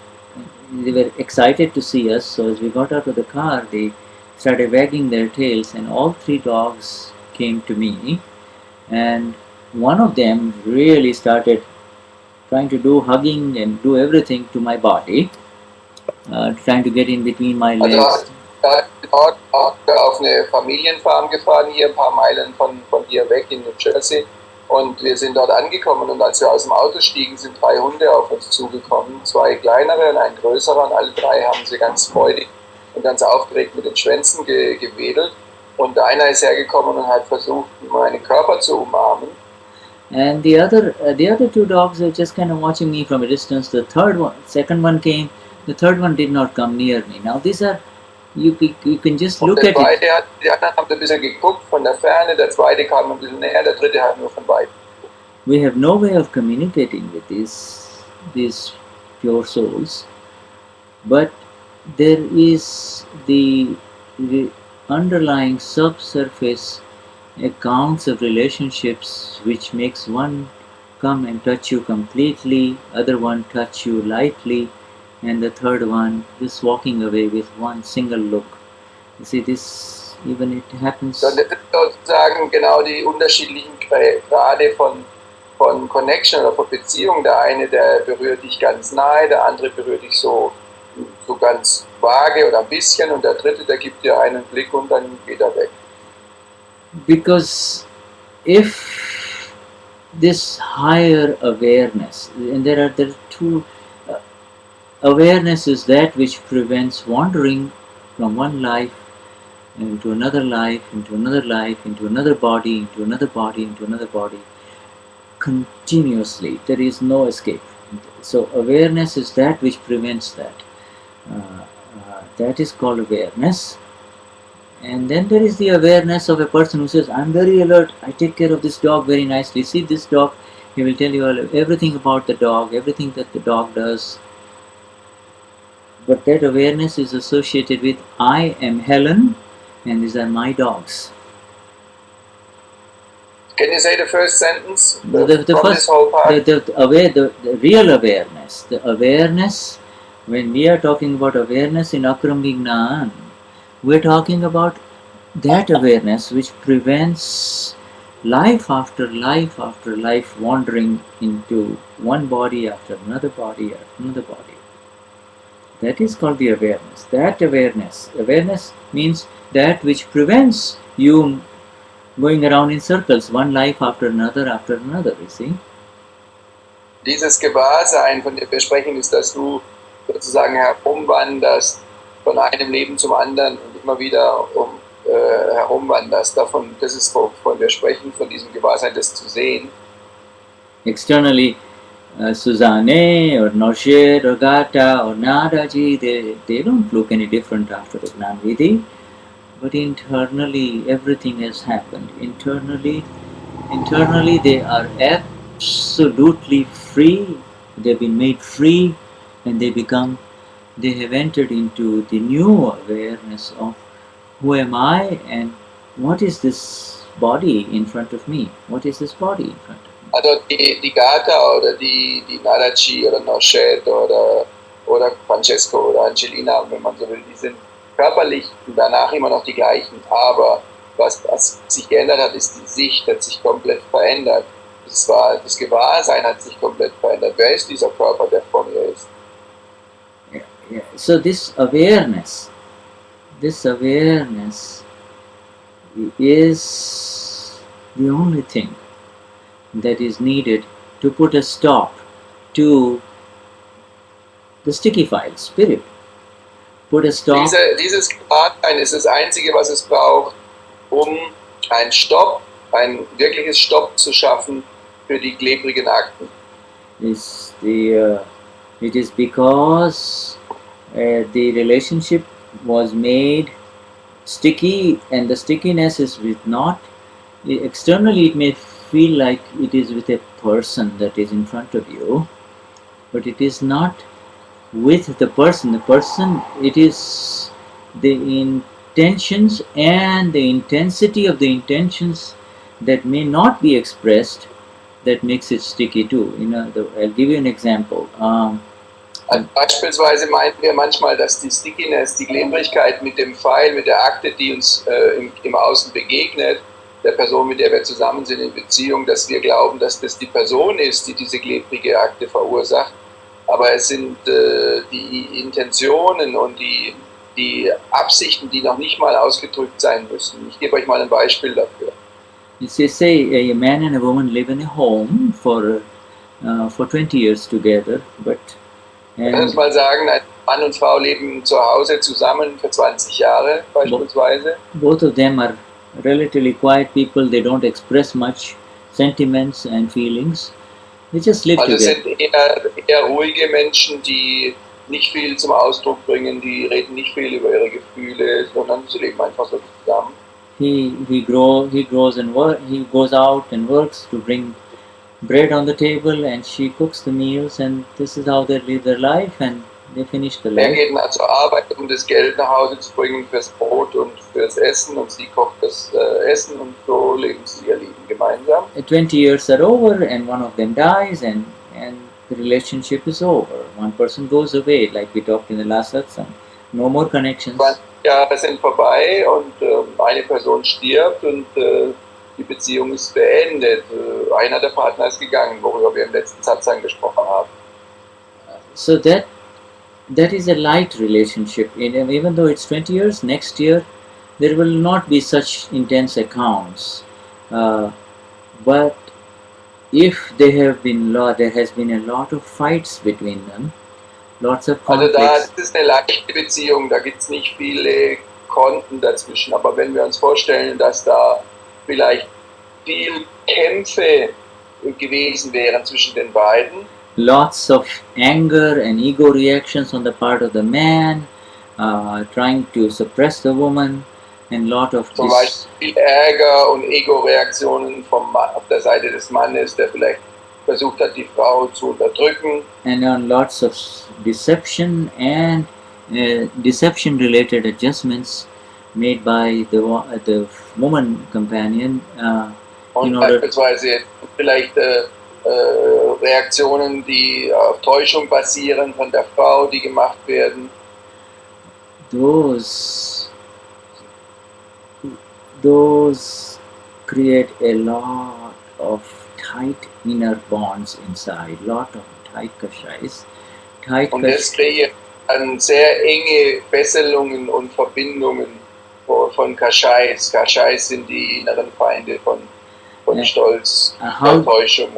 [SPEAKER 1] They were excited to see us, so as we got out of the car, they started wagging their tails, and all three dogs came to me, and one of them really started trying to do hugging and do everything to my body, trying to get in between my legs.
[SPEAKER 2] Dort auf eine Familienfarm gefahren, hier ein paar Meilen von hier weg in New Jersey. Und wir sind dort angekommen und als wir aus dem Auto stiegen, sind 3 Hunde auf uns zugekommen. 2 kleinere und ein größerer und alle 3 haben sie ganz freudig und ganz aufgeregt mit den Schwänzen gewedelt. Und einer ist hergekommen und hat versucht, meinen Körper zu umarmen.
[SPEAKER 1] And the other 2 dogs were just kind of watching me from a distance. The second one came. The third one did not come near me. Now these are, you can just look at it.
[SPEAKER 2] Die anderen haben ein bisschen geguckt von der Ferne, der zweite kam ein bisschen näher, der dritte halt nur von weit.
[SPEAKER 1] We have no way of communicating with these pure souls, but there is the underlying subsurface accounts of relationships which makes one come and touch you completely, other one touch you lightly, and the third one just walking away with one single look. You see, this even it happens.
[SPEAKER 2] Das sind sozusagen genau die unterschiedlichen Grade von Connection oder von Beziehung. Der eine, der berührt dich ganz nahe, der andere berührt dich so ganz vage oder ein bisschen und der dritte, der gibt dir einen Blick und dann geht er weg.
[SPEAKER 1] Because if this higher awareness, and there are 2, awareness is that which prevents wandering from one life into another life, into another life, into another body, into another body, into another body, continuously. There is no escape. So awareness is that which prevents that. That is called awareness. And then there is the awareness of a person who says, I'm very alert, I take care of this dog very nicely. See this dog, he will tell you everything about the dog, everything that the dog does. But that awareness is associated with, I am Helen, and these are my dogs.
[SPEAKER 2] Can you say the first sentence?
[SPEAKER 1] The real awareness. The awareness, when we are talking about awareness in Akram Vignan, we're talking about that awareness which prevents life after life after life wandering into one body after another body after another body. That is called the awareness. That awareness means that which prevents you going around in circles, one life after another, you see.
[SPEAKER 2] Dieses Gewahrsein, von dem wir sprechen, ist, dass du sozusagen herumwanderst von einem Leben zum anderen und immer wieder herumwanderst. Das ist, wovon wir sprechen, von diesem Gewahrsein, das zu sehen.
[SPEAKER 1] Externally, Suzanne or Nosher or Gata or Nadaji, they don't look any different after the Gnanvidhi, but internally everything has happened. Internally they are absolutely free. They've been made free, and they have entered into the new awareness of who am I and what is this body in front of me? What is this body in front of me?
[SPEAKER 2] Also die Gata oder die Nadaji oder Noshet oder Francesco oder Angelina, wenn man so will, die sind körperlich danach immer noch die gleichen, aber was sich geändert hat, ist die Sicht, hat sich komplett verändert. Das Gewahrsein hat sich komplett verändert. Wer ist dieser Körper, der vor mir ist?
[SPEAKER 1] Yeah. So this awareness is the only thing that is needed to put a stop to the sticky file spirit. Put a stop.
[SPEAKER 2] Dieses Gewahrsein ist das Einzige, was es braucht, um ein wirkliches Stopp zu schaffen für die klebrigen Akten.
[SPEAKER 1] is it is because the relationship was made sticky, and the stickiness is with not externally. It may feel like it is with a person that is in front of you, but it is not with the person. The person, it is the intentions and the intensity of the intentions that may not be expressed that makes it sticky too. I'll give you an example.
[SPEAKER 2] Also beispielsweise meinen wir manchmal, dass die Stickiness, die Klebrigkeit mit dem Pfeil, mit der Akte, die uns im Außen begegnet, der Person, mit der wir zusammen sind in Beziehung, dass wir glauben, dass das die Person ist, die diese klebrige Akte verursacht. Aber es sind die Intentionen und die Absichten, die noch nicht mal ausgedrückt sein müssen. Ich gebe euch mal ein Beispiel dafür.
[SPEAKER 1] Say a man and a woman live in a home for 20 years together, but
[SPEAKER 2] Ich kann mal sagen, ein Mann und Frau leben zu Hause zusammen für 20 Jahre beispielsweise.
[SPEAKER 1] Both of them are relatively quiet people. They don't express much sentiments and feelings. They just live
[SPEAKER 2] Also
[SPEAKER 1] together.
[SPEAKER 2] sind eher ruhige Menschen, die nicht viel zum Ausdruck bringen, die reden nicht viel über ihre Gefühle, sondern sie leben einfach so zusammen.
[SPEAKER 1] He goes out and works to bring bread on the table, and she cooks the meals, and this is how they live their life, and they finish the
[SPEAKER 2] Er
[SPEAKER 1] life.
[SPEAKER 2] geht mal zur Arbeit, um das Geld nach Hause zu bringen fürs Brot und fürs Essen, und sie kocht das Essen, und so leben sie ihr Leben gemeinsam.
[SPEAKER 1] 20 years are over, and one of them dies, and the relationship is over. One person goes away, like we talked in the last satsang. No more connections.
[SPEAKER 2] 20 Jahre sind vorbei und eine Person stirbt und die Beziehung ist beendet. Einer der Partner ist gegangen, worüber wir im letzten Satsang gesprochen haben.
[SPEAKER 1] So that is a light relationship. Even though it's 20 years, next year there will not be such intense accounts. But if there has been a lot of fights between them, lots of conflicts.
[SPEAKER 2] Also das ist eine leichte Beziehung, da gibt es nicht viele Konten dazwischen. Aber wenn wir uns vorstellen, dass da vielleicht viel Kämpfe gewesen wären zwischen den beiden.
[SPEAKER 1] Lots of anger and ego reactions on the part of the man, trying to suppress the woman, and lot of
[SPEAKER 2] zum Beispiel Ärger und Ego-Reaktionen auf der Seite des Mannes, der vielleicht versucht hat, die Frau zu unterdrücken.
[SPEAKER 1] And on lots of deception and deception-related adjustments made by the woman companion.
[SPEAKER 2] Und beispielsweise vielleicht Reaktionen, die auf Täuschung basieren von der Frau, die gemacht werden.
[SPEAKER 1] Those create a lot of tight inner bonds inside, lot of tight kashais.
[SPEAKER 2] Und das kreiert dann sehr enge Fesselungen und Verbindungen von Kashais. Kashais sind die inneren Feinde von Stolz, Täuschung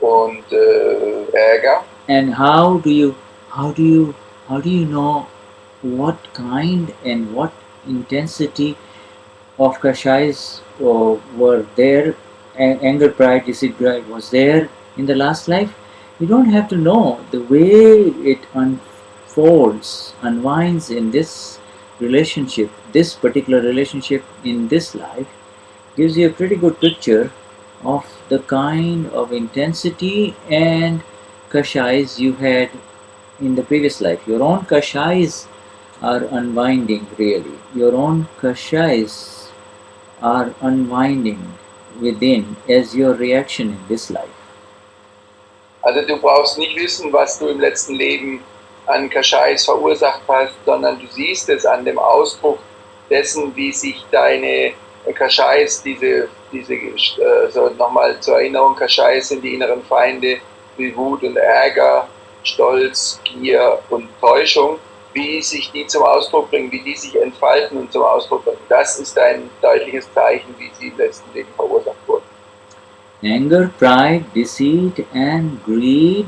[SPEAKER 2] und Ärger.
[SPEAKER 1] And how do you know what kind and what intensity of kashais were there? Anger, pride, deceit, pride was there in the last life? You don't have to know. The way it unwinds in this relationship, this particular relationship in this life, gives you a pretty good picture of the kind of intensity and kashais you had in the previous life. Your own kashais are unwinding, really. Your own kashais are unwinding within as your reaction in this life.
[SPEAKER 2] Also du brauchst nicht wissen, was du im letzten Leben an Kashais verursacht hast, sondern du siehst es an dem Ausdruck dessen, wie sich deine Kashais, so nochmal zur Erinnerung, Kashais sind die inneren Feinde wie Wut und Ärger, Stolz, Gier und Täuschung, wie sich die zum Ausdruck bringen, wie die sich entfalten und zum Ausdruck bringen. Das ist ein deutliches Zeichen, wie sie im letzten Leben verursacht wurden.
[SPEAKER 1] Anger, pride, deceit and greed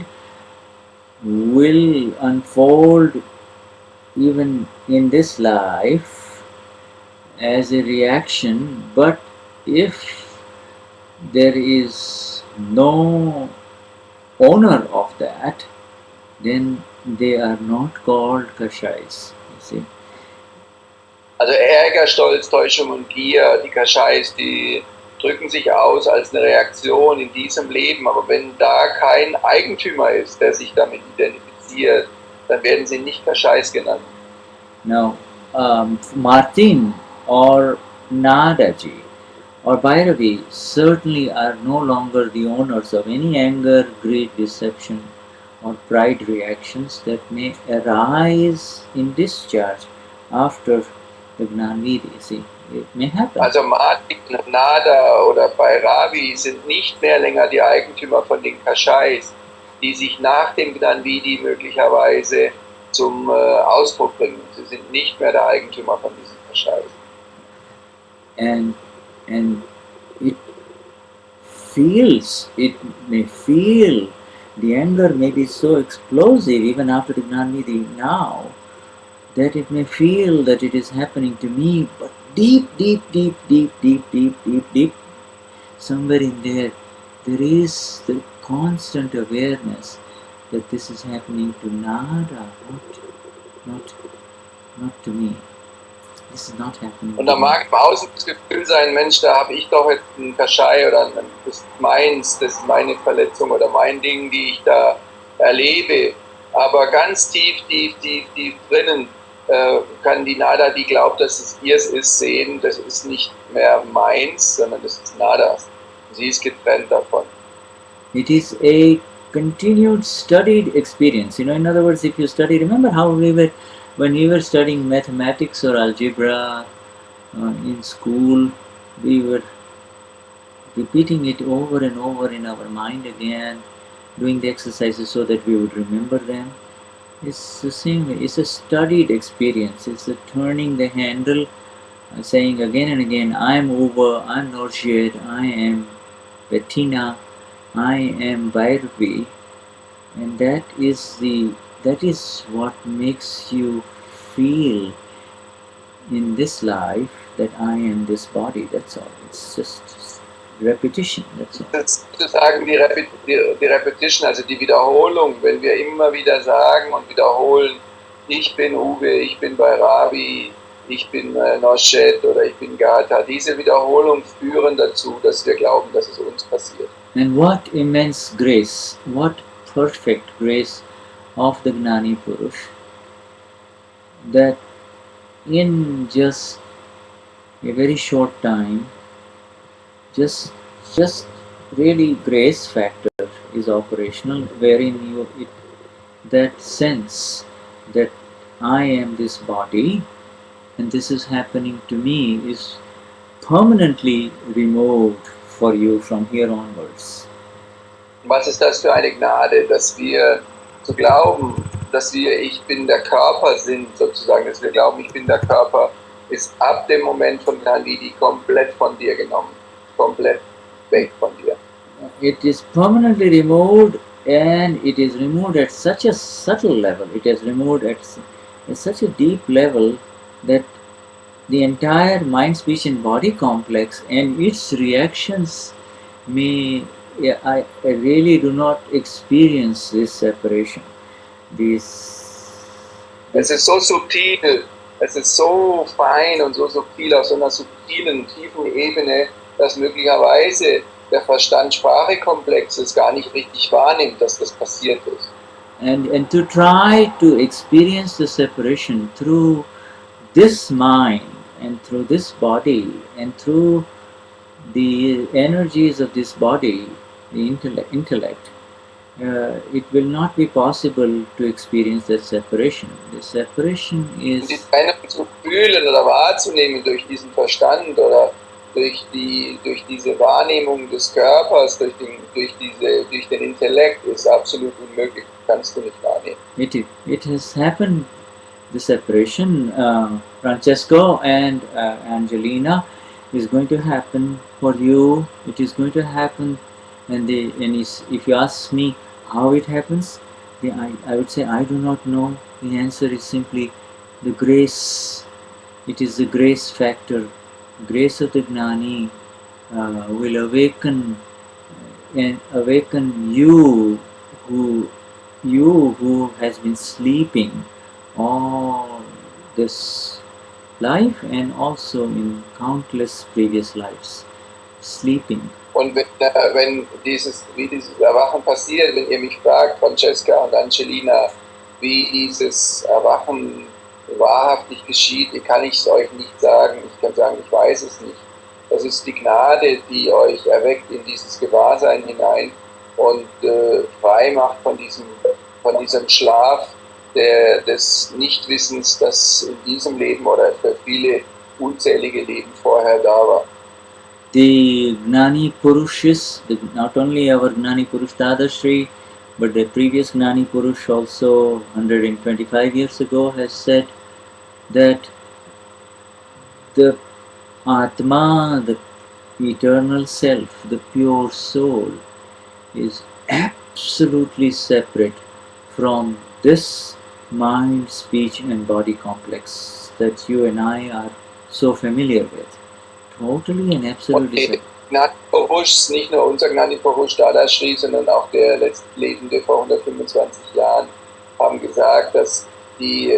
[SPEAKER 1] will unfold even in this life as a reaction, but if there is no owner of that, then they are not called Kashais. You see.
[SPEAKER 2] Also Ärger, Stolz, Täuschung und Gier, die Kashais, die drücken sich aus als eine Reaktion in diesem Leben. Aber wenn da kein Eigentümer ist, der sich damit identifiziert, dann werden sie nicht Kashais genannt.
[SPEAKER 1] Now, Martin or Nadaji or Bhairavi certainly are no longer the owners of any anger, greed, deception, or pride reactions that may arise in discharge after the Gnanvidi. See, it may happen.
[SPEAKER 2] Also Martin, Nada oder Bhairavi sind nicht mehr länger die Eigentümer von den Kashais, die sich nach dem Gnanvidi möglicherweise zum Ausdruck bringen. Sie sind nicht mehr der Eigentümer von diesen Kashais.
[SPEAKER 1] And it may feel, the anger may be so explosive even after the Gnanvidi now, that it may feel that it is happening to me, but deep, somewhere in there is the constant awareness that this is happening to Nada, not to me. This is not happening.
[SPEAKER 2] Und da mag im Außen das Gefühl sein, Mensch, da habe ich doch jetzt einen Kashai oder das ist meins, das ist meine Verletzung oder mein Ding, die ich da erlebe. Aber ganz tief drinnen kann die Nada, die glaubt, dass es ihrs ist, sehen, das ist nicht mehr meins, sondern das ist Nadas. Sie ist getrennt davon.
[SPEAKER 1] It is a continued studied experience. You know, in other words, if you study, remember how when we were studying mathematics or algebra in school, we were repeating it over and over in our mind again, doing the exercises so that we would remember them. It's the same way. It's a studied experience. It's a turning the handle, saying again and again, I am Uva, I am Norshid, I am Bettina, I am Bhairavi, and that is what makes you feel in this life that I am this body. That's all. It's just repetition. That's all.
[SPEAKER 2] Das ist sozusagen die Repetition, also die Wiederholung, wenn wir immer wieder sagen und wiederholen, ich bin Uwe, ich bin Bhairavi, ich bin Noshet oder ich bin Gata. Diese Wiederholung führen dazu, dass wir glauben, dass es uns passiert.
[SPEAKER 1] And what immense grace, what perfect grace of the Gnani Purush, that in just a very short time, just really grace factor is operational, wherein that sense that I am this body and this is happening to me is permanently removed for you from here onwards.
[SPEAKER 2] Was ist das für eine Gnade, dass wir zu glauben, dass wir ich bin der Körper sind, sozusagen, dass wir glauben, ich bin der Körper, ist ab dem Moment von Gnanvidi komplett von dir genommen, komplett weg von dir.
[SPEAKER 1] It is permanently removed, and it is removed at such a subtle level, it is removed at such a deep level that the entire mind, speech and body complex and its reactions I really do not experience this separation.
[SPEAKER 2] Es ist so subtil, es ist so fein und so subtil auf so einer subtilen, tiefen Ebene, dass möglicherweise der Verstand-Sprache-Komplex es gar nicht richtig wahrnimmt, dass das passiert ist.
[SPEAKER 1] And to try to experience the separation through this mind and through this body and through the energies of this body, the intellect, it will not be possible to experience that separation. The separation is...
[SPEAKER 2] Die Trennung zu fühlen oder wahrzunehmen durch diesen Verstand oder durch diese Wahrnehmung des Körpers, durch den Intellekt ist absolut unmöglich. Kannst du nicht wahrnehmen.
[SPEAKER 1] It has happened, the separation. Francesco and Angelina is going to happen for you. It is going to happen, and if you ask me how it happens, I would say I do not know. The answer is simply the grace. It is the grace factor. Grace of the Gnani will awaken and awaken who who has been sleeping all this life and also in countless previous lives, sleeping.
[SPEAKER 2] Und wie dieses Erwachen passiert, wenn ihr mich fragt, Francesca und Angelina, wie dieses Erwachen wahrhaftig geschieht, kann ich es euch nicht sagen. Ich kann sagen, ich weiß es nicht. Das ist die Gnade, die euch erweckt in dieses Gewahrsein hinein und frei macht von diesem Schlaf des Nichtwissens, das in diesem Leben oder für viele unzählige Leben vorher da war.
[SPEAKER 1] The Gnani Purushis, not only our Gnani Purush Dadashri, but the previous Gnani Purush also 125 years ago has said that the Atma, the eternal self, the pure soul, is absolutely separate from this mind, speech and body complex that you and I are so familiar with. Totally and absolutely separate.
[SPEAKER 2] Gnani Purush, nicht nur unser Gnani Purush Dadashri, sondern auch der Letztlebende vor 125 Jahren, haben gesagt, dass die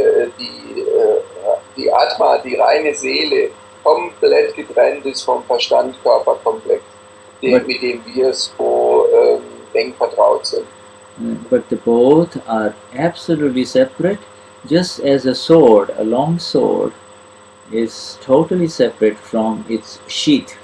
[SPEAKER 2] Atma, die reine Seele, komplett getrennt ist vom Verstand-Körper-Komplex, mit dem wir so eng vertraut sind.
[SPEAKER 1] But both are absolutely separate, just as a sword, a long sword, is totally separate from its sheath.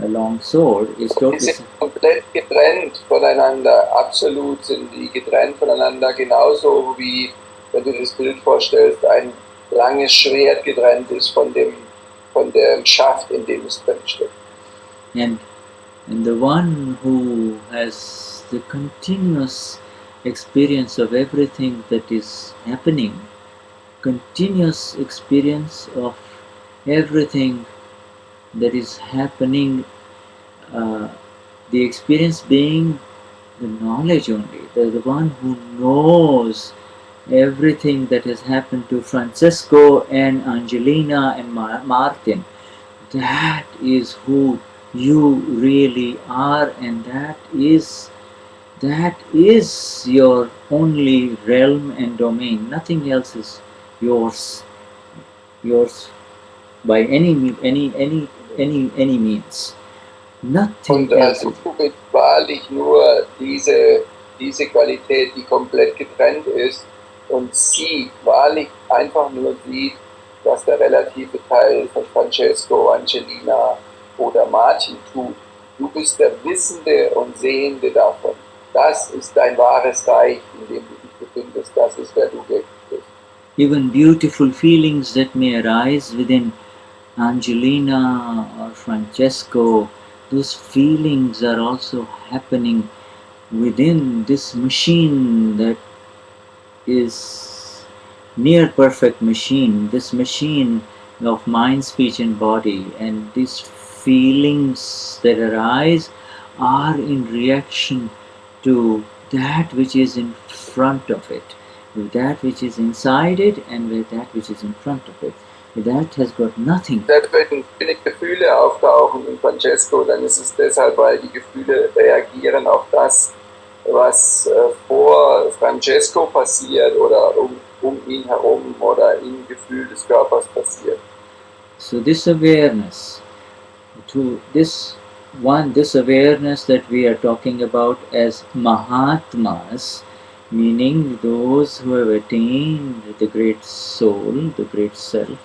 [SPEAKER 1] A long sword is totally
[SPEAKER 2] Die sind komplett getrennt voneinander, absolut sind die getrennt voneinander, genauso wie, wenn du das Bild vorstellst, ein langes Schwert getrennt ist von dem Schaft, in dem es drin steckt.
[SPEAKER 1] And the one who has the continuous experience of everything that is happening, continuous experience of everything that is happening, the experience being the knowledge only, the one who knows everything that has happened to Francesco and Angelina and Martin. That is who you really are, and that is your only realm and domain. Nothing else is yours by any means. Nothing
[SPEAKER 2] Und
[SPEAKER 1] else.
[SPEAKER 2] du bist wahrlich nur diese Qualität, die komplett getrennt ist und sieht, wahrlich einfach nur sieht, was der relative Teil von Francesco, Angelina oder Martin tut. Du bist der Wissende und Sehende davon. Das ist dein wahres Reich, in dem du dich befindest. Das ist, wer du wirklich bist.
[SPEAKER 1] Even beautiful feelings that may arise within Angelina or Francesco, those feelings are also happening within this machine that is near perfect machine, this machine of mind, speech and body, and these feelings that arise are in reaction to that which is in front of it, with that which is inside it and with that which is in front of it. That has got nothing.
[SPEAKER 2] Selbst wenn Gefühle auftauchen in Francesco, dann ist es deshalb, weil die Gefühle reagieren auf das, was vor Francesco passiert oder um ihn herum oder im Gefühl des Körpers passiert.
[SPEAKER 1] So this awareness, this awareness that we are talking about as Mahatmas, meaning those who have attained the great soul, the great self.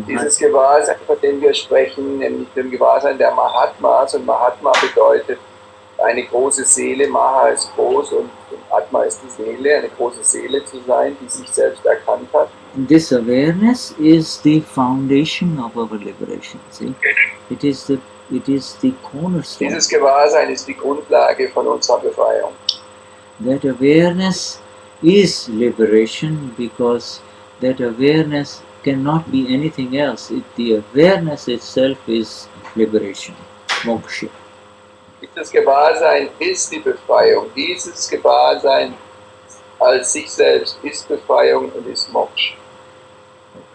[SPEAKER 2] Dieses Gewahrsein, von dem wir sprechen, nämlich dem Gewahrsein der Mahatmas, und Mahatma bedeutet eine große Seele, Maha ist groß und Atma ist die Seele, eine große Seele zu sein, die sich selbst erkannt hat.
[SPEAKER 1] This awareness is the foundation of our liberation. See, it is the cornerstone.
[SPEAKER 2] Dieses Gewahrsein ist die Grundlage von unserer Befreiung.
[SPEAKER 1] That awareness is liberation, because that awareness cannot be anything else. The awareness itself is liberation, moksha.
[SPEAKER 2] Dieses Gewahrsein ist die Befreiung. Dieses Gewahrsein als sich selbst ist Befreiung und ist Moksha.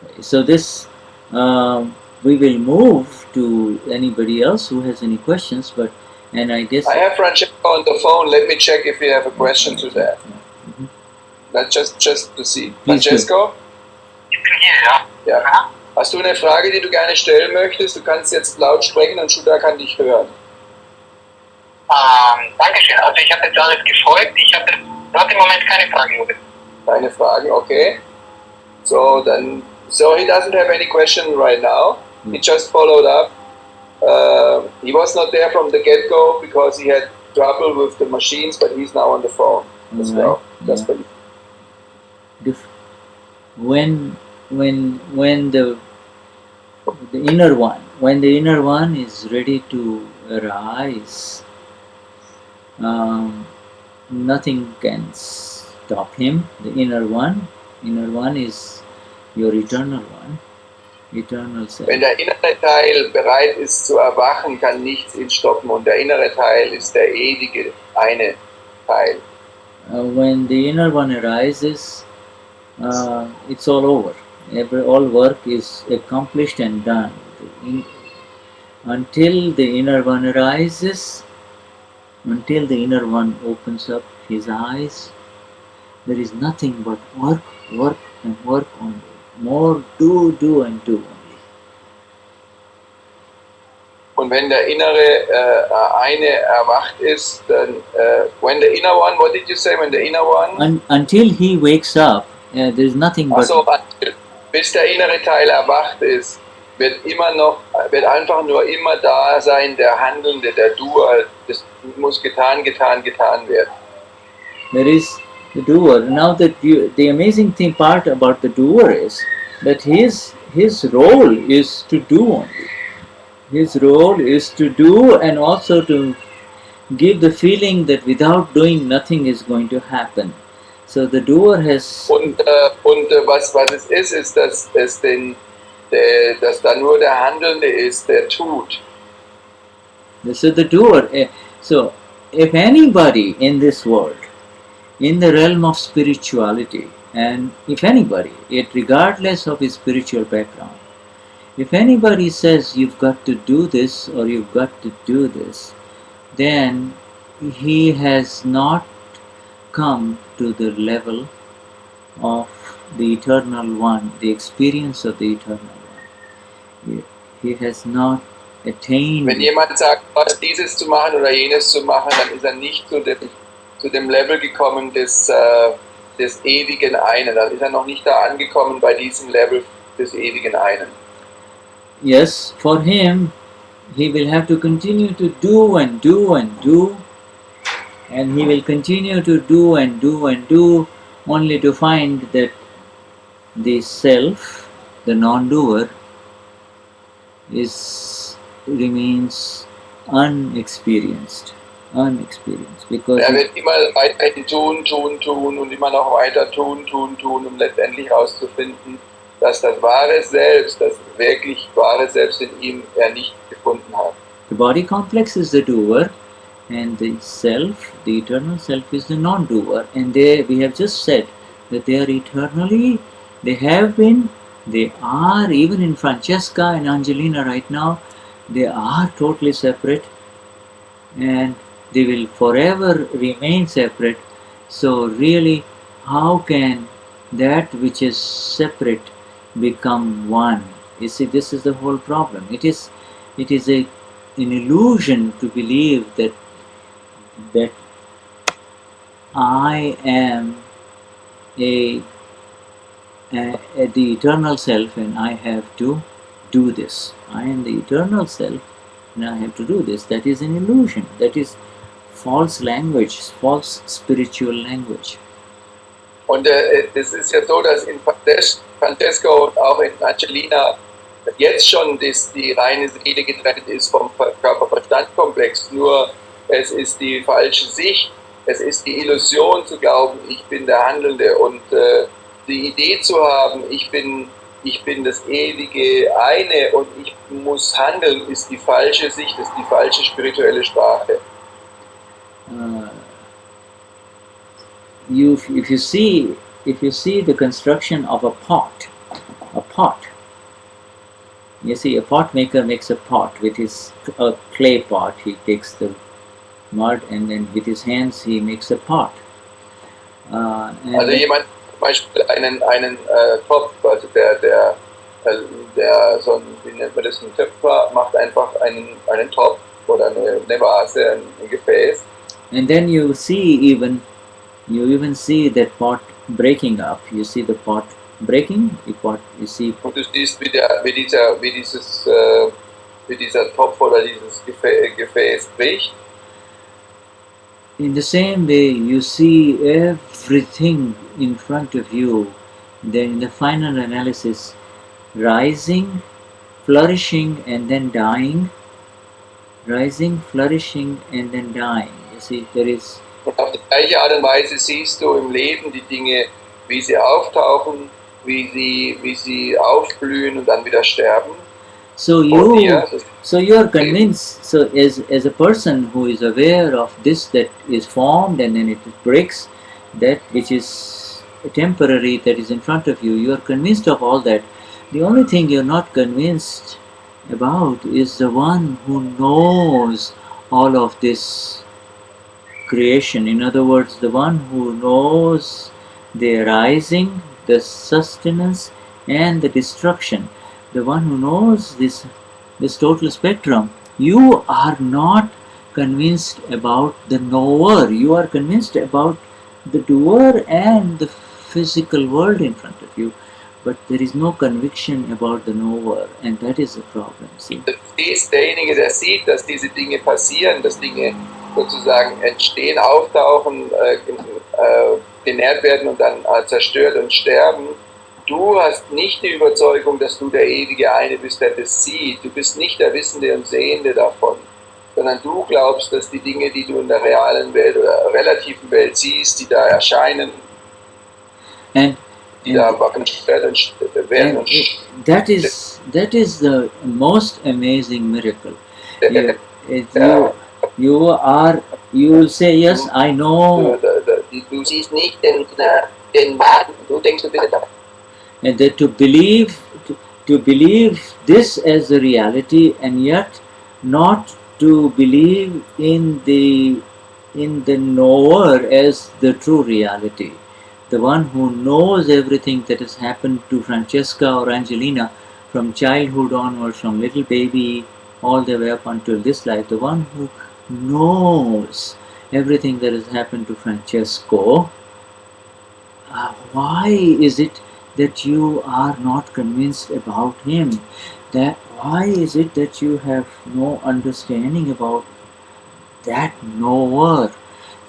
[SPEAKER 1] Okay, so this we will move to anybody else who has any questions, but And I guess
[SPEAKER 2] I have Francesco on the phone. Let me check if we have a question to that.
[SPEAKER 1] Mhm.
[SPEAKER 2] That's just to see.
[SPEAKER 1] Please do.
[SPEAKER 2] Francesco?
[SPEAKER 3] Ich bin hier, ja.
[SPEAKER 2] Ja. Hast du eine Frage, die du gerne stellen möchtest? Du kannst jetzt laut sprechen und Shuda kann dich hören.
[SPEAKER 3] Dankeschön. Also ich habe jetzt alles gefolgt. Ich habe im Moment keine Fragen, Judith.
[SPEAKER 2] Keine Fragen, okay. So he doesn't have any question right now. He just followed up. He was not there from the get-go because he had trouble with the machines, but he's now on the phone as well. That's pretty.
[SPEAKER 1] When the inner one is ready to arise, nothing can stop him. The inner one is your eternal one, eternal self.
[SPEAKER 2] Wenn der innere Teil bereit ist zu erwachen, kann nichts ihn stoppen, und der innere Teil ist der ewige eine Teil.
[SPEAKER 1] When the inner one arises, it's all over. All work is accomplished and done. Until the inner one arises, until the inner one opens up his eyes, there is nothing but work, work and work only. More do and do only.
[SPEAKER 2] Und wenn der innere eine erwacht ist, dann when the inner one, what did you say? When the inner one?
[SPEAKER 1] Until he wakes up, there is nothing but.
[SPEAKER 2] Also, bis der innere Teil erwacht ist, wird einfach nur immer da sein, der Handelnde, der Doer. Das muss getan werden.
[SPEAKER 1] There is the doer. Now the amazing part about the doer is that his role is to do only. His role is to do and also to give the feeling that without doing nothing is going to happen. So the doer has.
[SPEAKER 2] Und was es ist, dass da nur der Handelnde ist, der tut.
[SPEAKER 1] So the doer. So if anybody in this world, in the realm of spirituality, and if anybody, regardless of his spiritual background, if anybody says you've got to do this or you've got to do this, then he has not come to the level of the Eternal One, the experience of the Eternal One. He has not attained.
[SPEAKER 2] Wenn jemand sagt, was dieses zu machen oder jenes zu machen, dann ist nicht zu dem Level gekommen des ewigen Einen. Dann ist noch nicht da angekommen bei diesem Level des ewigen Einen.
[SPEAKER 1] Yes, for him, he will have to continue to do and do and do, and he will continue to do and do and do, only to find that the self, the non-doer, remains unexperienced, because
[SPEAKER 2] wird immer weiter tun und immer noch weiter tun, um letztendlich herauszufinden, dass das wahre Selbst, das wirklich wahre Selbst in ihm nicht gefunden hat.
[SPEAKER 1] The body complex is the doer, and the self, the eternal self, is the non-doer. And we have just said that they are eternally, they have been, they are, even in Francesca and Angelina right now, they are totally separate, and they will forever remain separate. So really, how can that which is separate become one? You see, this is the whole problem. It is an illusion to believe that I am the eternal self and I have to do this. I am the eternal self and I have to do this. That is an illusion. That is false language, false spiritual language.
[SPEAKER 2] Und es ist ja so, dass in Francesco und auch in Angelina jetzt schon die reine Seele getrennt ist vom Körper-Verstand-Komplex. Nur es ist die falsche Sicht, es ist die Illusion zu glauben, ich bin der Handelnde, und die Idee zu haben, ich bin das ewige Eine und ich muss handeln, ist die falsche Sicht, ist die falsche spirituelle Sprache.
[SPEAKER 1] If you see the construction of a pot, you see a pot maker makes a pot with his clay pot. He takes the mud, and then with his hands he makes a pot.
[SPEAKER 2] Also jemand zum Beispiel einen Topf, also der so ein, wie nennt man das, ein Töpfer, macht einfach einen Topf oder eine Vase, ein Gefäß.
[SPEAKER 1] And then you even see that pot breaking up. You see the pot breaking. You see.
[SPEAKER 2] Und du siehst, wie dieser Topf oder dieses Gefäß bricht.
[SPEAKER 1] In the same way, you see everything in front of you. Then in the final analysis, rising, flourishing, and then dying. Rising, flourishing, and then dying. You see, there is.
[SPEAKER 2] Und auf die gleiche Art und Weise siehst du im Leben die Dinge, wie sie auftauchen, wie sie aufblühen und dann wieder sterben.
[SPEAKER 1] So you are convinced. So as a person who is aware of this that is formed and then it breaks, that which is temporary, that is in front of you, you are convinced of all that. The only thing you are not convinced about is the one who knows all of this creation. In other words, the one who knows the arising, the sustenance, and the destruction. The one who knows this total spectrum. You are not convinced about the knower. You are convinced about the doer and the physical world in front of you. But there is no conviction about the knower, and that is the problem. See?
[SPEAKER 2] Derjenige, der sieht, dass diese Dinge passieren, dass Dinge sozusagen entstehen, auftauchen, genährt werden und dann zerstört und sterben. Du hast nicht die Überzeugung, dass du der ewige Eine bist, der das sieht. Du bist nicht der Wissende und Sehende davon, sondern du glaubst, dass die Dinge, die du in der realen Welt oder relativen Welt siehst, die da erscheinen,
[SPEAKER 1] that is the most amazing miracle. You will say, yes, I know.
[SPEAKER 2] Du siehst nicht den Wagen, du denkst, du bist da.
[SPEAKER 1] And that to believe this as a reality, and yet not to believe in the knower as the true reality, the one who knows everything that has happened to Francesca or Angelina from childhood onwards, from little baby all the way up until this life, the one who knows everything that has happened to Francesco. Why is it that you are not convinced about him? That why is it that you have no understanding about that knower?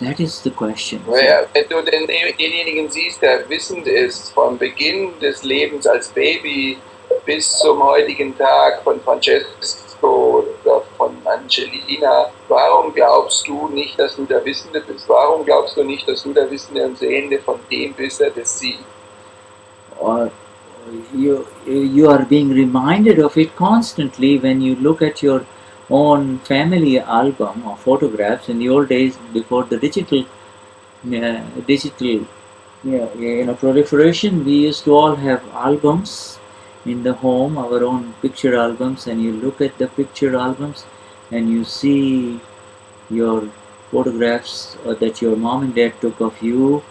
[SPEAKER 1] That is the question.
[SPEAKER 2] Naja, wenn du denjenigen siehst, der wissend ist, vom Beginn des Lebens als Baby bis zum heutigen Tag, von Francesco oder von Angelina, warum glaubst du nicht, dass du der Wissende bist? Warum glaubst du nicht, dass du der Wissende und Sehende von dem bist, der das sieht?
[SPEAKER 1] Or you are being reminded of it constantly when you look at your own family album or photographs. In the old days, before the digital proliferation, we used to all have albums in the home, our own picture albums, and you look at the picture albums and you see your photographs that your mom and dad took of you.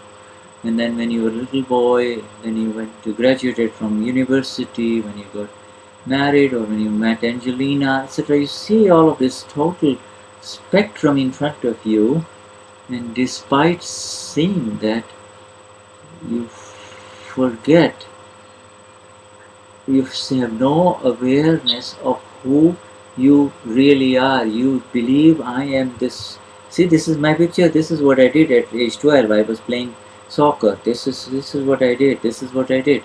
[SPEAKER 1] And then when you were a little boy, then you went to graduated from university, when you got married, or when you met Angelina, etc. You see all of this total spectrum in front of you, and despite seeing that, you forget, you have no awareness of who you really are. You believe, I am this. See, this is my picture, this is what I did at age 12. I was playing soccer. This is what I did. This is what I did.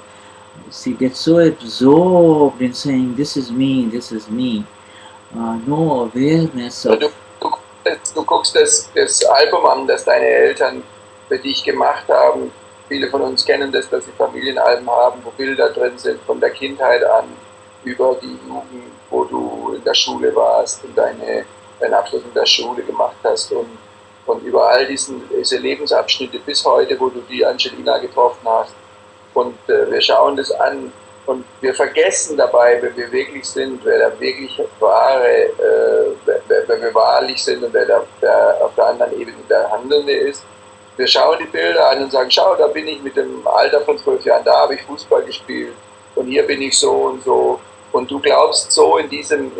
[SPEAKER 1] See, get so absorbed in saying, this is me, this is me. No awareness of...
[SPEAKER 2] Du guckst das Album an, das deine Eltern für dich gemacht haben. Viele von uns kennen das, dass sie Familienalben haben, wo Bilder drin sind von der Kindheit an über die Jugend, wo du in der Schule warst und deinen Abschluss in der Schule gemacht hast und über all diese Lebensabschnitte bis heute, wo du die Angelina getroffen hast. Und wir schauen das an und wir vergessen dabei, wer wir wirklich sind, wer der wirklich wahre, wenn wir wahrlich sind und wer auf der anderen Ebene der Handelnde ist. Wir schauen die Bilder an und sagen, schau, da bin ich mit dem Alter von 12 Jahren, da habe ich Fußball gespielt und hier bin ich so und so. Und du glaubst so in diesem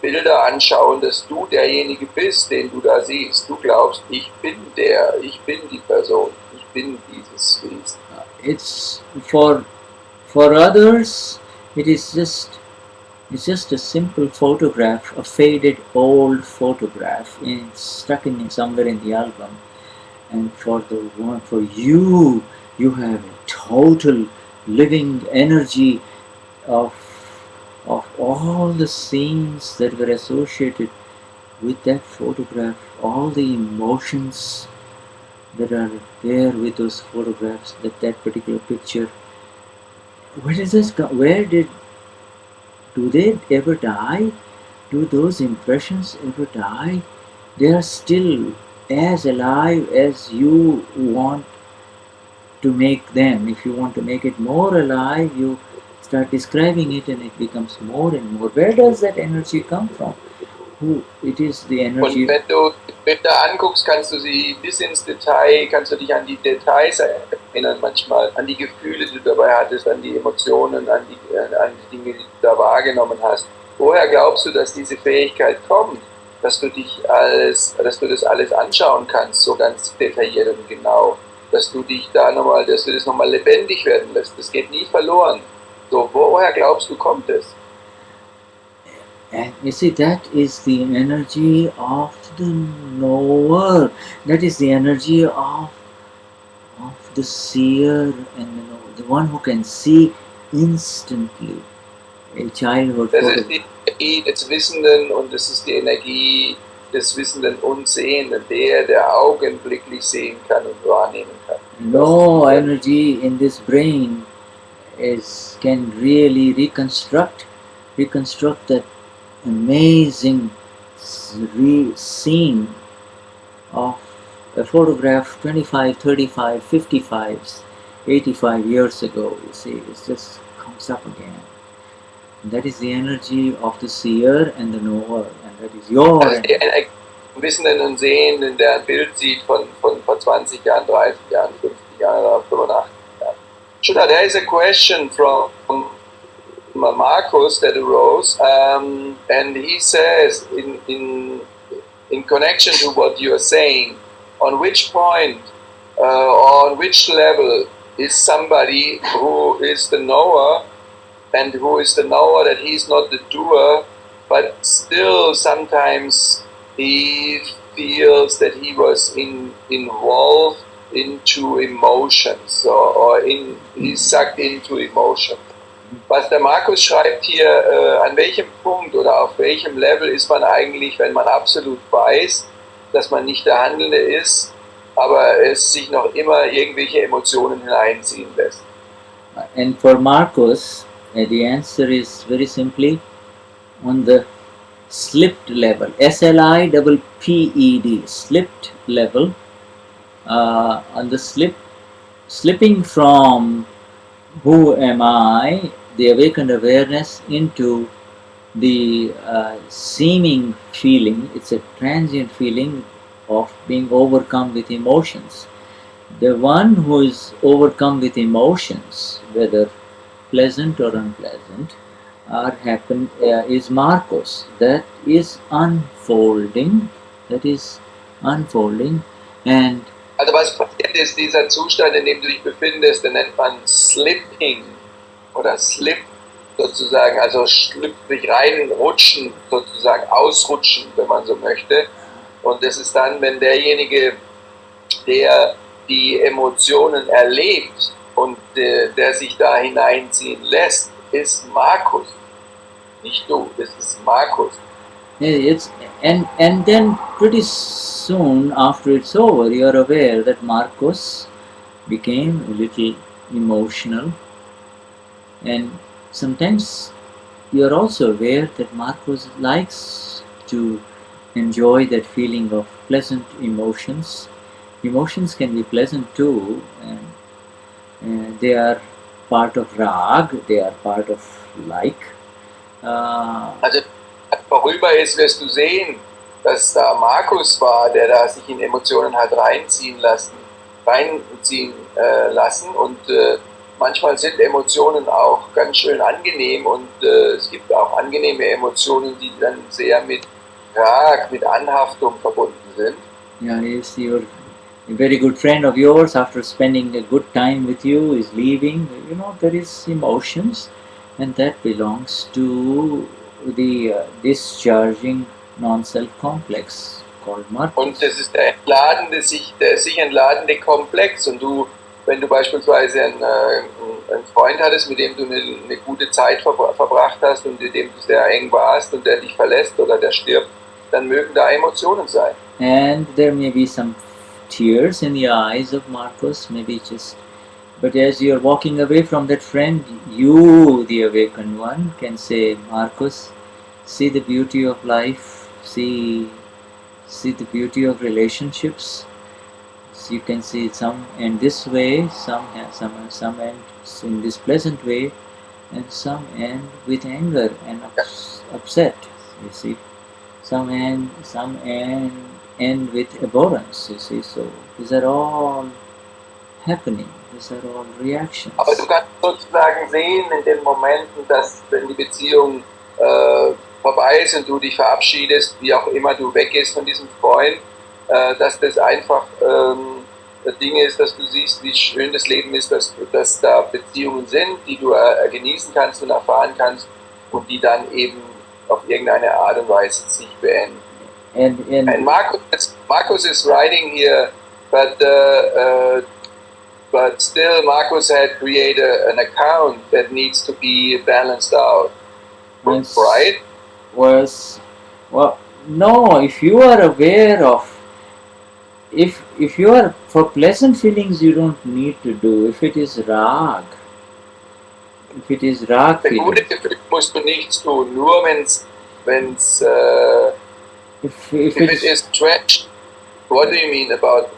[SPEAKER 2] Bilder anschauen, dass du derjenige bist, den du da siehst. Du glaubst, ich bin die Person, ich bin dieses Wesen.
[SPEAKER 1] It's for others, it's just a simple photograph, a faded old photograph stuck in somewhere in the album. And for you have a total living energy of all the scenes that were associated with that photograph, all the emotions that are there with those photographs, that particular picture. Where does this go? Do they ever die? Do those impressions ever die? They are still as alive as you want to make them. If you want to make it more alive, you start describing it and it becomes more and more. Where does that energy come from? It is the energy.
[SPEAKER 2] Und wenn du Bilder anguckst, kannst du sie bis ins Detail, kannst du dich an die Details erinnern manchmal, an die Gefühle, die du dabei hattest, an die Emotionen, an die Dinge, die du da wahrgenommen hast. Woher glaubst du, dass diese Fähigkeit kommt, dass du das alles anschauen kannst, so ganz detailliert und genau, dass du das nochmal lebendig werden lässt? Das geht nie verloren. So, woher glaubst du, kommt es?
[SPEAKER 1] And you see, that is the energy of the knower. That is the energy of the seer and the one who can see instantly. A childhood.
[SPEAKER 2] Das ist die Energie des Wissenden und das ist die Energie des Wissenden und Sehenden, der augenblicklich sehen kann und wahrnehmen kann.
[SPEAKER 1] No energy in this brain can really reconstruct that amazing scene of a photograph 25, 35, 55, 85 years ago. You see, it just comes up again. And that is the energy of the seer and the knower, and that is your energy.
[SPEAKER 2] Wissenden und Sehenden, der ein Bild sieht von vor 20 Jahren, 30 Jahren, 50 Jahren oder 85 Jahren. Shuddha, there is a question from Marcus that arose, and he says in connection to what you are saying, on which point or on which level is somebody who is the knower and who is the knower that he's not the doer, but still sometimes he feels that he was involved into emotions or he's sucked into emotion. Was der Markus schreibt hier, an welchem Punkt oder auf welchem Level ist man eigentlich, wenn man absolut weiß, dass man nicht der Handelnde ist, aber es sich noch immer irgendwelche Emotionen hineinziehen lässt.
[SPEAKER 1] And for Marcus, the answer is very simply on the slipped level, SLIPPED, slipped level, on the slipping from who am I, the awakened awareness, into the seeming feeling. It's a transient feeling of being overcome with emotions. The one who is overcome with emotions, whether pleasant or unpleasant, is Marcos. That is unfolding. And
[SPEAKER 2] also was passiert ist, dieser Zustand, in dem du dich befindest, den nennt man Slipping oder Slip sozusagen, also schlüpfrig reinrutschen, sozusagen ausrutschen, wenn man so möchte. Und das ist dann, wenn derjenige, der die Emotionen erlebt und der sich da hineinziehen lässt, ist Markus. Nicht du, es ist Markus.
[SPEAKER 1] And then pretty soon after it's over, you are aware that Marcos became a little emotional, and sometimes you are also aware that Marcos likes to enjoy that feeling of pleasant emotions. Emotions can be pleasant too, and they are part of rag, they are part of like.
[SPEAKER 2] Also vorüber ist, wirst du sehen, dass da Markus war, der da sich in Emotionen hat reinziehen lassen und manchmal sind Emotionen auch ganz schön angenehm und es gibt auch angenehme Emotionen, die dann sehr mit Trag, mit Anhaftung verbunden sind.
[SPEAKER 1] Yeah, he's your a very good friend of yours. After spending a good time with you, is leaving. You know there is emotions, and that belongs to the discharging non-self complex called Markus.
[SPEAKER 2] Und das ist der sich entladende Komplex. Und wenn du beispielsweise einen Freund hattest, mit dem du eine gute Zeit verbracht hast und mit dem du sehr eng warst und der dich verlässt oder der stirbt, dann mögen da Emotionen sein.
[SPEAKER 1] And there may be some tears in the eyes of Marcus, maybe but as you're walking away from that friend, you, the awakened one, can say, Marcus, see the beauty of life, see the beauty of relationships. So you can see some end this way, some end in this pleasant way, and some end with anger and upset. You see, some end with abhorrence. You see, so these are all happening. These are all reactions.
[SPEAKER 2] Aber du kannst sozusagen sehen in den Momenten, dass wenn die Beziehung vorbei ist und du dich verabschiedest, wie auch immer du weggehst von diesem Freund, dass das einfach das Ding ist, dass du siehst, wie schön das Leben ist, dass da Beziehungen sind, die du genießen kannst und erfahren kannst und die dann eben auf irgendeine Art und Weise sich beenden. And Marcus is writing here, but still Marcus had created an account that needs to be balanced out, right?
[SPEAKER 1] No, if you are aware of, if you are, for pleasant feelings you don't need to do. If it is rag
[SPEAKER 2] Für gute Gefühle musst du nichts tun, nur if it is trash. What do you mean about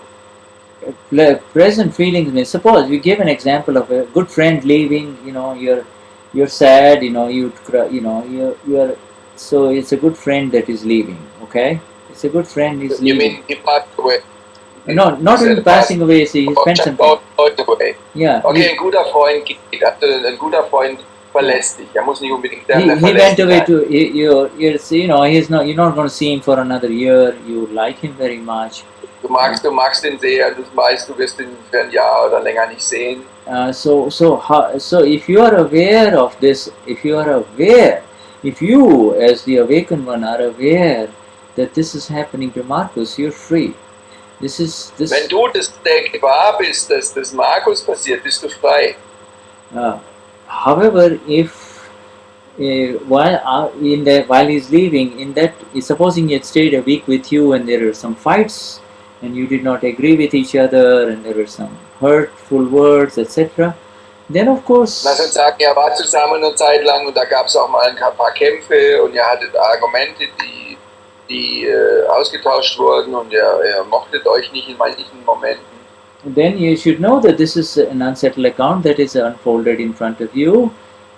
[SPEAKER 1] present feelings? Means, suppose we give an example of a good friend leaving. You know, you're sad. You know, you'd cry. You know, you're so it's a good friend that is leaving. Okay, it's a good friend is leaving.
[SPEAKER 2] You mean he passed away?
[SPEAKER 1] No, not even passing away. See, he spent some time. Yeah.
[SPEAKER 2] Okay, ein guter Freund geht. Ein guter Freund verlässt dich. Er muss nicht unbedingt
[SPEAKER 1] He went away to you know you're not going to see him for another year. You like him very much.
[SPEAKER 2] Du magst ihn sehr. Du weißt, du wirst ihn für ein Jahr oder länger nicht sehen.
[SPEAKER 1] So if you are aware of this, if you as the awakened one are aware that this is happening to Marcus, you're free.
[SPEAKER 2] Wenn du gewahr bist, dass das Markus passiert, bist du frei.
[SPEAKER 1] However, if while he's leaving, supposing he had stayed a week with you and there were some fights and you did not agree with each other and there were some hurtful words, etc., then of course...
[SPEAKER 2] Lass uns sagen, ihr wart zusammen eine Zeit lang und da gab es auch mal ein paar Kämpfe und ihr hattet Argumente, die ausgetauscht wurden und ihr mochtet euch nicht in manchen Momenten.
[SPEAKER 1] Then you should know that this is an unsettled account that is unfolded in front of you,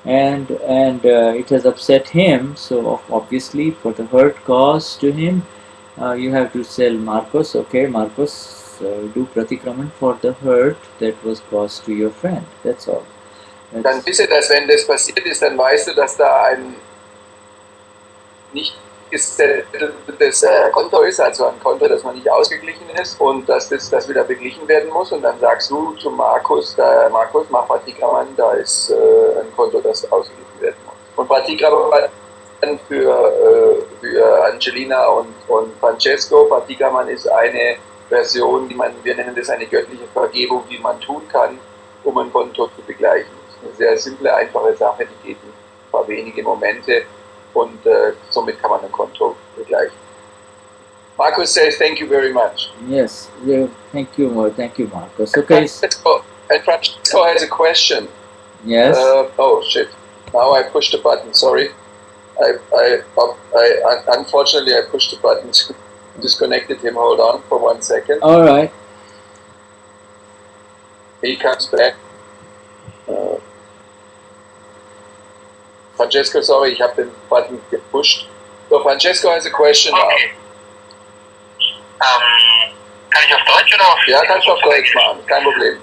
[SPEAKER 1] and it has upset him. So obviously, for the hurt caused to him, you have to tell Marcus, okay, Marcus, do pratikraman for the hurt that was caused to your friend. That's all.
[SPEAKER 2] Dann wisst ihr, dass wenn das passiert ist, dann weißt du, dass da ein nicht gesetteltes Konto ist, also ein Konto, das noch nicht ausgeglichen ist und dass das wieder beglichen werden muss und dann sagst du zu Markus, Markus, mach Pratikraman, da ist ein Konto, das ausgeglichen werden muss. Und Pratikraman für Angelina und Francesco, Pratikraman ist eine Version, wir nennen das eine göttliche Vergebung, die man tun kann, um ein Konto zu begleichen. Das ist eine sehr simple, einfache Sache, die geht in ein paar wenige Momente. Und somit kann man ein Konto begleichen. Marcus says, thank you very much.
[SPEAKER 1] Yes, thank you, Marcus. Okay.
[SPEAKER 2] And Francesco has a question.
[SPEAKER 1] Yes.
[SPEAKER 2] Oh shit! Now I pushed the button. Sorry. I unfortunately I pushed the button. Disconnected him. Hold on for 1 second.
[SPEAKER 1] All right.
[SPEAKER 2] He comes back. Francesco, sorry, ich habe den Button gepusht. So Francesco has a question now.
[SPEAKER 3] Okay. Kann ich auf Deutsch oder auf
[SPEAKER 2] Ja, kannst du auf Deutsch machen, kein Problem.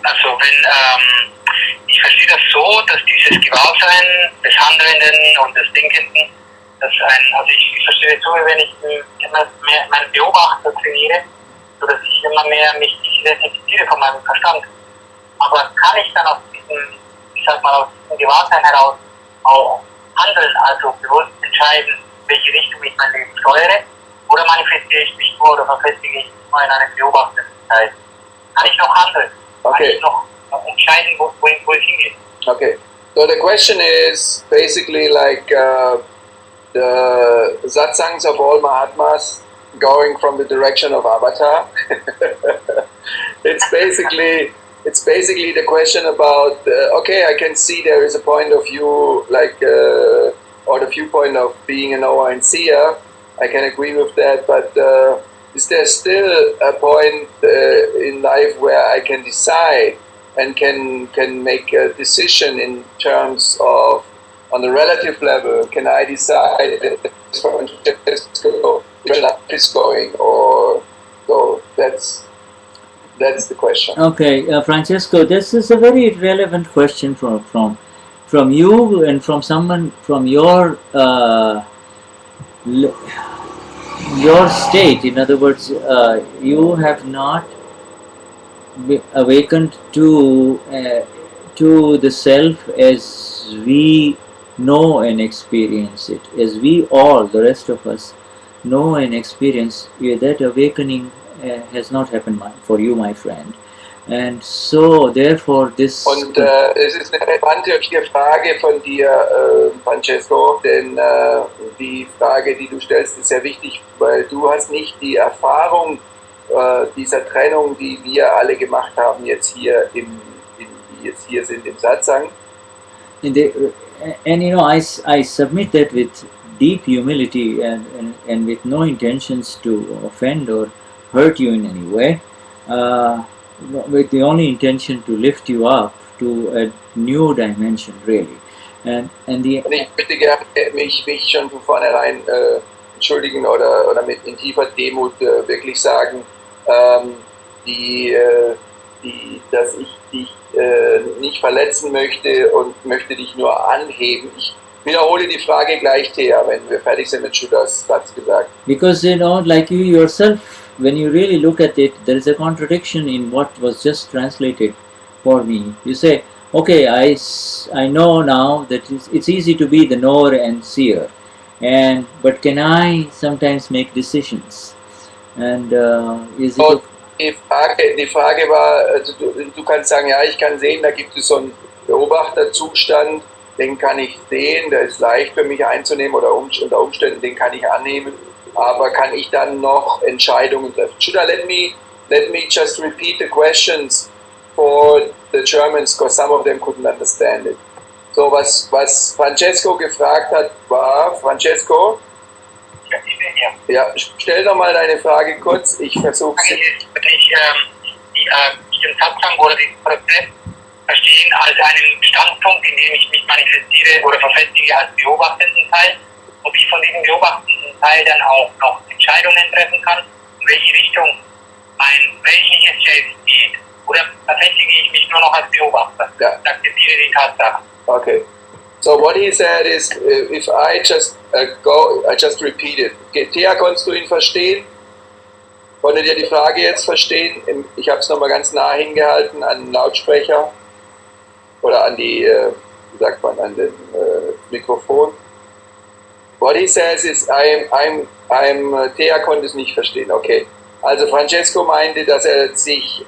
[SPEAKER 3] Also ich verstehe das so, dass dieses Gewahrsein des Handelnden und des Denkenden, also ich verstehe es so, wenn ich immer mehr meinen Beobachter trainiere, sodass ich immer mehr mich identifiziere von meinem Verstand. Aber kann ich dann aus diesem Gewahrsein heraus auch handeln, also bewusst entscheiden, welche Richtung ich mein Leben steuere, oder manifestiere ich mich nur oder verfestige ich mich nur in einer Beobachterkeit? Kann ich noch handeln?
[SPEAKER 2] Okay.
[SPEAKER 3] Kann ich noch entscheiden, wo ich hingehe?
[SPEAKER 2] Okay. So the question is basically like the satsangs of all Mahatmas going from the direction of Avatar. It's basically the question about okay, I can see there is a point of view like or the viewpoint of being a knower and seer. I can agree with that, but is there still a point in life where I can decide and can make a decision in terms of, on the relative level, can I decide that is going, or so that's the question.
[SPEAKER 1] Okay, Francesco, this is a very relevant question from you and from someone from your state. In other words, you have not awakened to the self as we know and experience it, as we all, the rest of us, know and experience. That awakening has not happened for you, my friend. And so, therefore, this...
[SPEAKER 2] Und es ist eine relevante Frage von dir, Francesco, denn die Frage, die du stellst, ist sehr wichtig, weil du hast nicht die Erfahrung dieser Trennung, die wir alle gemacht haben, jetzt hier die jetzt hier sind im Satsang.
[SPEAKER 1] And you know, I submit that with deep humility and with no intentions to offend or hurt you in any way, with the only intention to lift you up to a new dimension, really. Und ich
[SPEAKER 2] möchte gerne mich schon von vornherein entschuldigen oder in tiefer Demut wirklich sagen, dass ich dich nicht verletzen möchte und möchte dich nur anheben. Ich wiederhole die Frage gleich, Thea, wenn wir fertig sind mit Shuddhas Satz gesagt.
[SPEAKER 1] Because you know, like you yourself, when you really look at it, there is a contradiction in what was just translated for me. You say, okay, I know now that it's easy to be the knower and seer, but can I sometimes make decisions? And is it...
[SPEAKER 2] Die Frage war, also du kannst sagen, ja, ich kann sehen, da gibt es so einen Beobachterzustand, den kann ich sehen, der ist leicht für mich einzunehmen oder unter Umständen, den kann ich annehmen, aber kann ich dann noch Entscheidungen treffen? Shuddha, let me just repeat the questions for the Germans, because some of them couldn't understand it. So, was Francesco gefragt hat, war, Francesco? Ja, stell doch mal deine Frage kurz, ich versuche sie.
[SPEAKER 3] Den Satsang oder den Prozess verstehen als einen Standpunkt, in dem ich mich manifestiere oder verfestige als beobachtenden Teil, ob ich von diesem beobachtenden Teil dann auch noch Entscheidungen treffen kann, in welche Richtung mein weltliches Selbst geht, oder verfestige ich mich nur noch als Beobachter.
[SPEAKER 2] Ja.
[SPEAKER 3] Ich akzeptiere die Tatsache.
[SPEAKER 2] Okay. So what he said is, if I just I just repeat it. Okay, Thea, konntest du ihn verstehen? Konntet ihr die Frage jetzt verstehen? Ich habe es nochmal ganz nah hingehalten an den Lautsprecher oder an die, wie sagt man, an den Mikrofon. What he says is, Thea konnte es nicht verstehen. Okay. Also Francesco meinte, dass er sich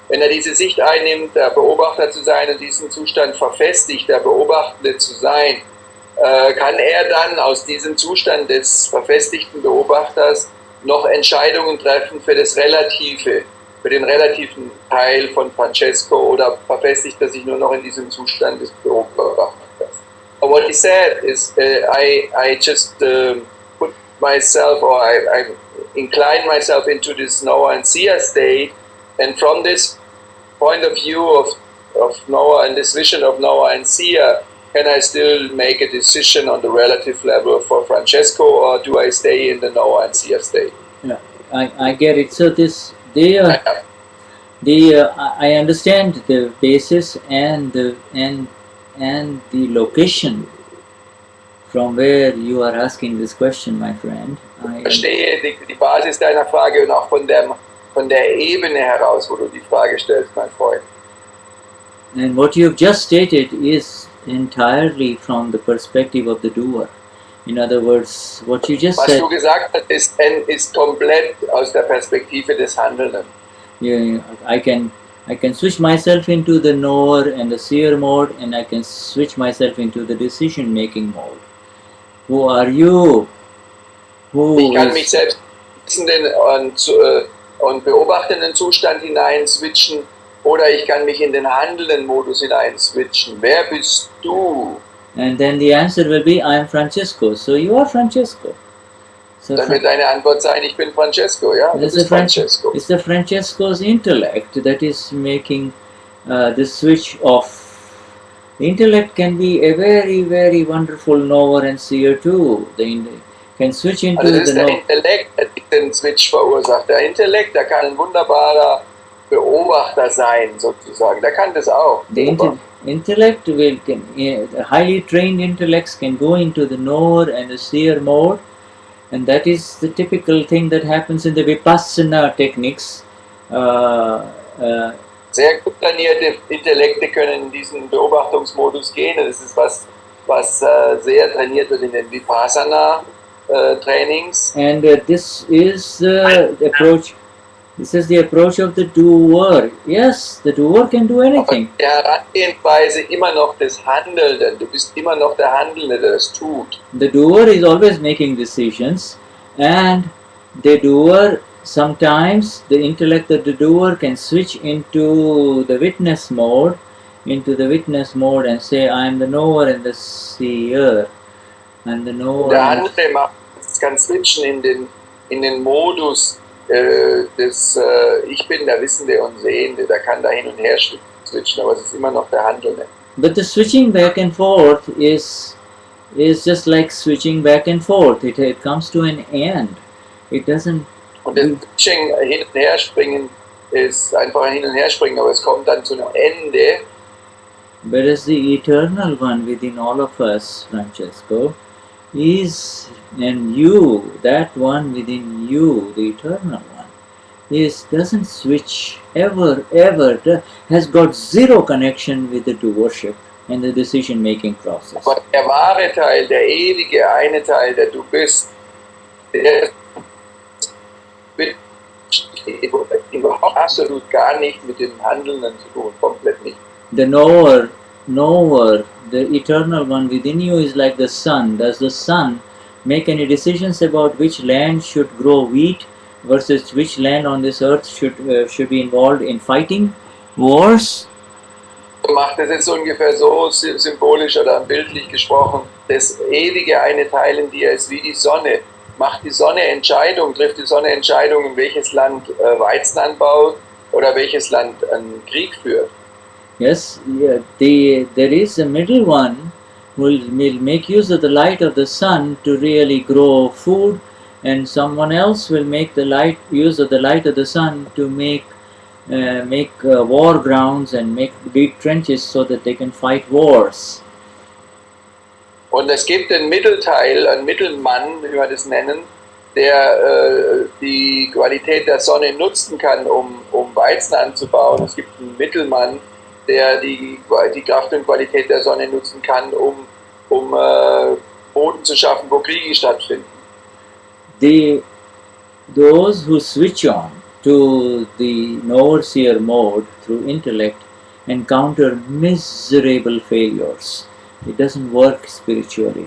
[SPEAKER 2] wenn er diese Sicht einnimmt, der Beobachter zu sein und diesen Zustand verfestigt, der Beobachtende zu sein, kann er dann aus diesem Zustand des verfestigten Beobachters noch Entscheidungen treffen für das Relative, für den relativen Teil von Francesco, oder verfestigt er sich nur noch in diesem Zustand des Beobachters? What he said is, I just put myself, or I incline myself into this knower and seer state. And from this point of view of knower and this vision of knower and seer, can I still make a decision on the relative level for Francesco, or do I stay in the knower and seer state?
[SPEAKER 1] Yeah, I get it. So this I understand the basis and the location from where you are asking this question, my friend.
[SPEAKER 2] Ich verstehe die Basis deiner Frage und auch von der Ebene heraus, wo du die Frage stellst, mein Freund.
[SPEAKER 1] And what you have just stated is entirely from the perspective of the doer. In other words, what you just
[SPEAKER 2] Was
[SPEAKER 1] said.
[SPEAKER 2] du gesagt hast, ist komplett aus der Perspektive des Handelnden.
[SPEAKER 1] Yeah, I can switch myself into the knower and the seer mode, and I can switch myself into the decision making mode. Who are you?
[SPEAKER 2] Ich kann mich selbst in den und beobachtenden Zustand hinein switchen, oder ich kann mich in den handelnden Modus hinein switchen. Wer bist du?
[SPEAKER 1] And then the answer will be, I am Francesco. So you are Francesco. So
[SPEAKER 2] Dann wird deine Antwort sein, ich bin Francesco, ja? Du bist Francesco.
[SPEAKER 1] It's the Francesco's intellect that is making the switch off. The intellect can be a very, very wonderful knower and seer too. Can switch into
[SPEAKER 2] also das ist
[SPEAKER 1] the
[SPEAKER 2] der Intellekt, der den Switch verursacht. Der Intellekt, der kann ein wunderbarer Beobachter sein, sozusagen. Der kann das auch.
[SPEAKER 1] The intellect highly trained intellects can go into the knower and the seer mode, and that is the typical thing that happens in the Vipassana techniques.
[SPEAKER 2] Sehr gut trainierte Intellekte können in diesen Beobachtungsmodus gehen. Das ist was sehr trainiert wird in den Vipassana Trainings.
[SPEAKER 1] And this is the approach. This is the approach of the doer. Yes, the doer can do anything.
[SPEAKER 2] Aber die Herangehensweise immer noch des Handelnden. Du bist immer noch der Handelnde, der das tut.
[SPEAKER 1] The doer is always making decisions, and the doer sometimes the intellect of the doer can switch into the witness mode, and say, I am the knower and the seer. And the knower.
[SPEAKER 2] Der Handelnde kann switchen in den Modus des Ich bin der Wissende und Sehende. Der kann da hin und her switchen, aber es ist immer noch der Handelnde.
[SPEAKER 1] But the switching back and forth is just like switching back and forth. It comes to an end. It doesn't.
[SPEAKER 2] Und das Switching hin und her springen ist einfach ein Hin und Her springen, aber es kommt dann zu einem Ende.
[SPEAKER 1] Whereas the eternal one within all of us, Francesco, is, and you, that one within you, the eternal one, doesn't switch ever, has got zero connection with the doership and the decision making process.
[SPEAKER 2] Aber der wahre Teil, der ewige eine Teil, der du bist, der überhaupt absolut gar nicht mit dem Handelnden zu tun, komplett nicht.
[SPEAKER 1] The knower, the eternal one within you is like the sun. Does the sun make any decisions about which land should grow wheat versus which land on this earth should be involved in fighting wars?
[SPEAKER 2] Macht das jetzt ungefähr so symbolisch oder bildlich gesprochen, das ewige eine Teil in dir ist wie die Sonne. Trifft die Sonne Entscheidung, in welches Land Weizen anbaut oder welches Land einen Krieg führt.
[SPEAKER 1] Yes, yeah, there is a middle one who will make use of the light of the sun to really grow food, and someone else will make use of the light of the sun to make war grounds and make deep trenches so that they can fight wars.
[SPEAKER 2] Und es gibt einen Mittelteil, einen Mittelmann, wie wir das nennen, der die Qualität der Sonne nutzen kann, um Weizen anzubauen. Es gibt einen Mittelmann, der die Kraft und Qualität der Sonne nutzen kann, um Boden zu schaffen, wo Kriege stattfinden.
[SPEAKER 1] Those who switch on to the knower-seer mode through intellect encounter miserable failures. It doesn't work spiritually.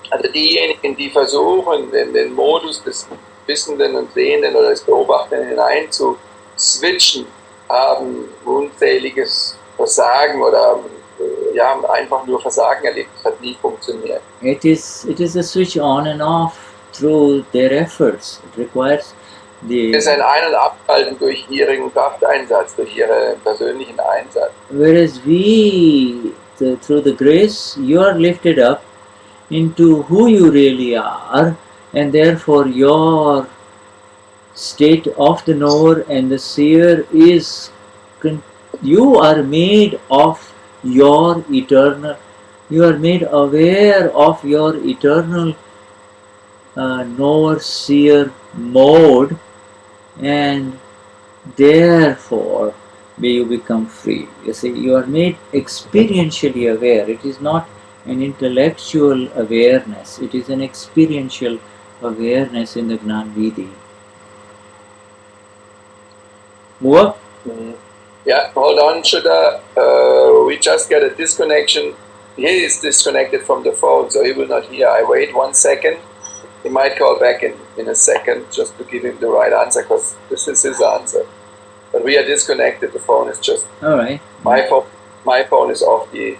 [SPEAKER 2] Also diejenigen, die versuchen, in den Modus des Wissenden und Sehenden oder des Beobachtenden hinein zu switchen, haben unzähliges Versagen oder haben einfach nur Versagen erlebt. Es hat nie funktioniert.
[SPEAKER 1] It is a switch on and off through their efforts. It requires
[SPEAKER 2] Es ist ein Ein- und Abschalten durch ihren Krafteinsatz, durch ihren persönlichen Einsatz.
[SPEAKER 1] Whereas we through the grace, you are lifted up into who you really are, and therefore your state of the knower and the seer is you are made of your eternal, you are made aware of your eternal knower seer mode, and therefore may you become free. You see, you are made experientially aware. It is not an intellectual awareness, it is an experiential awareness in the Gnan Vidhi. What?
[SPEAKER 2] Yeah, hold on, Shuddha. We just get a disconnection. He is disconnected from the phone, so he will not hear. I wait 1 second. He might call back in a second just to give him the right answer, because this is his answer. But we are disconnected. The phone is just
[SPEAKER 1] All right.
[SPEAKER 2] my phone is off the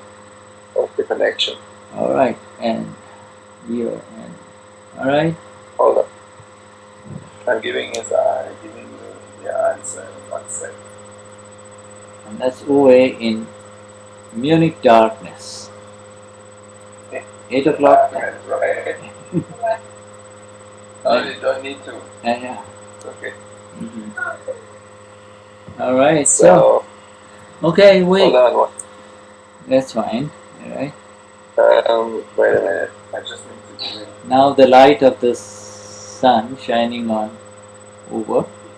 [SPEAKER 2] connection.
[SPEAKER 1] All right, and you all right.
[SPEAKER 2] Hold on. I'm giving you the answer in 1 second.
[SPEAKER 1] And that's Uwe in Munich darkness. 8 o'clock.
[SPEAKER 2] Right. Oh, you don't need to.
[SPEAKER 1] Yeah.
[SPEAKER 2] Okay.
[SPEAKER 1] All right.
[SPEAKER 2] So
[SPEAKER 1] okay, wait.
[SPEAKER 2] hold on.
[SPEAKER 1] That's fine. All right.
[SPEAKER 2] Wait a minute. I just need to do it.
[SPEAKER 1] Now the light of the sun shining on Uwe.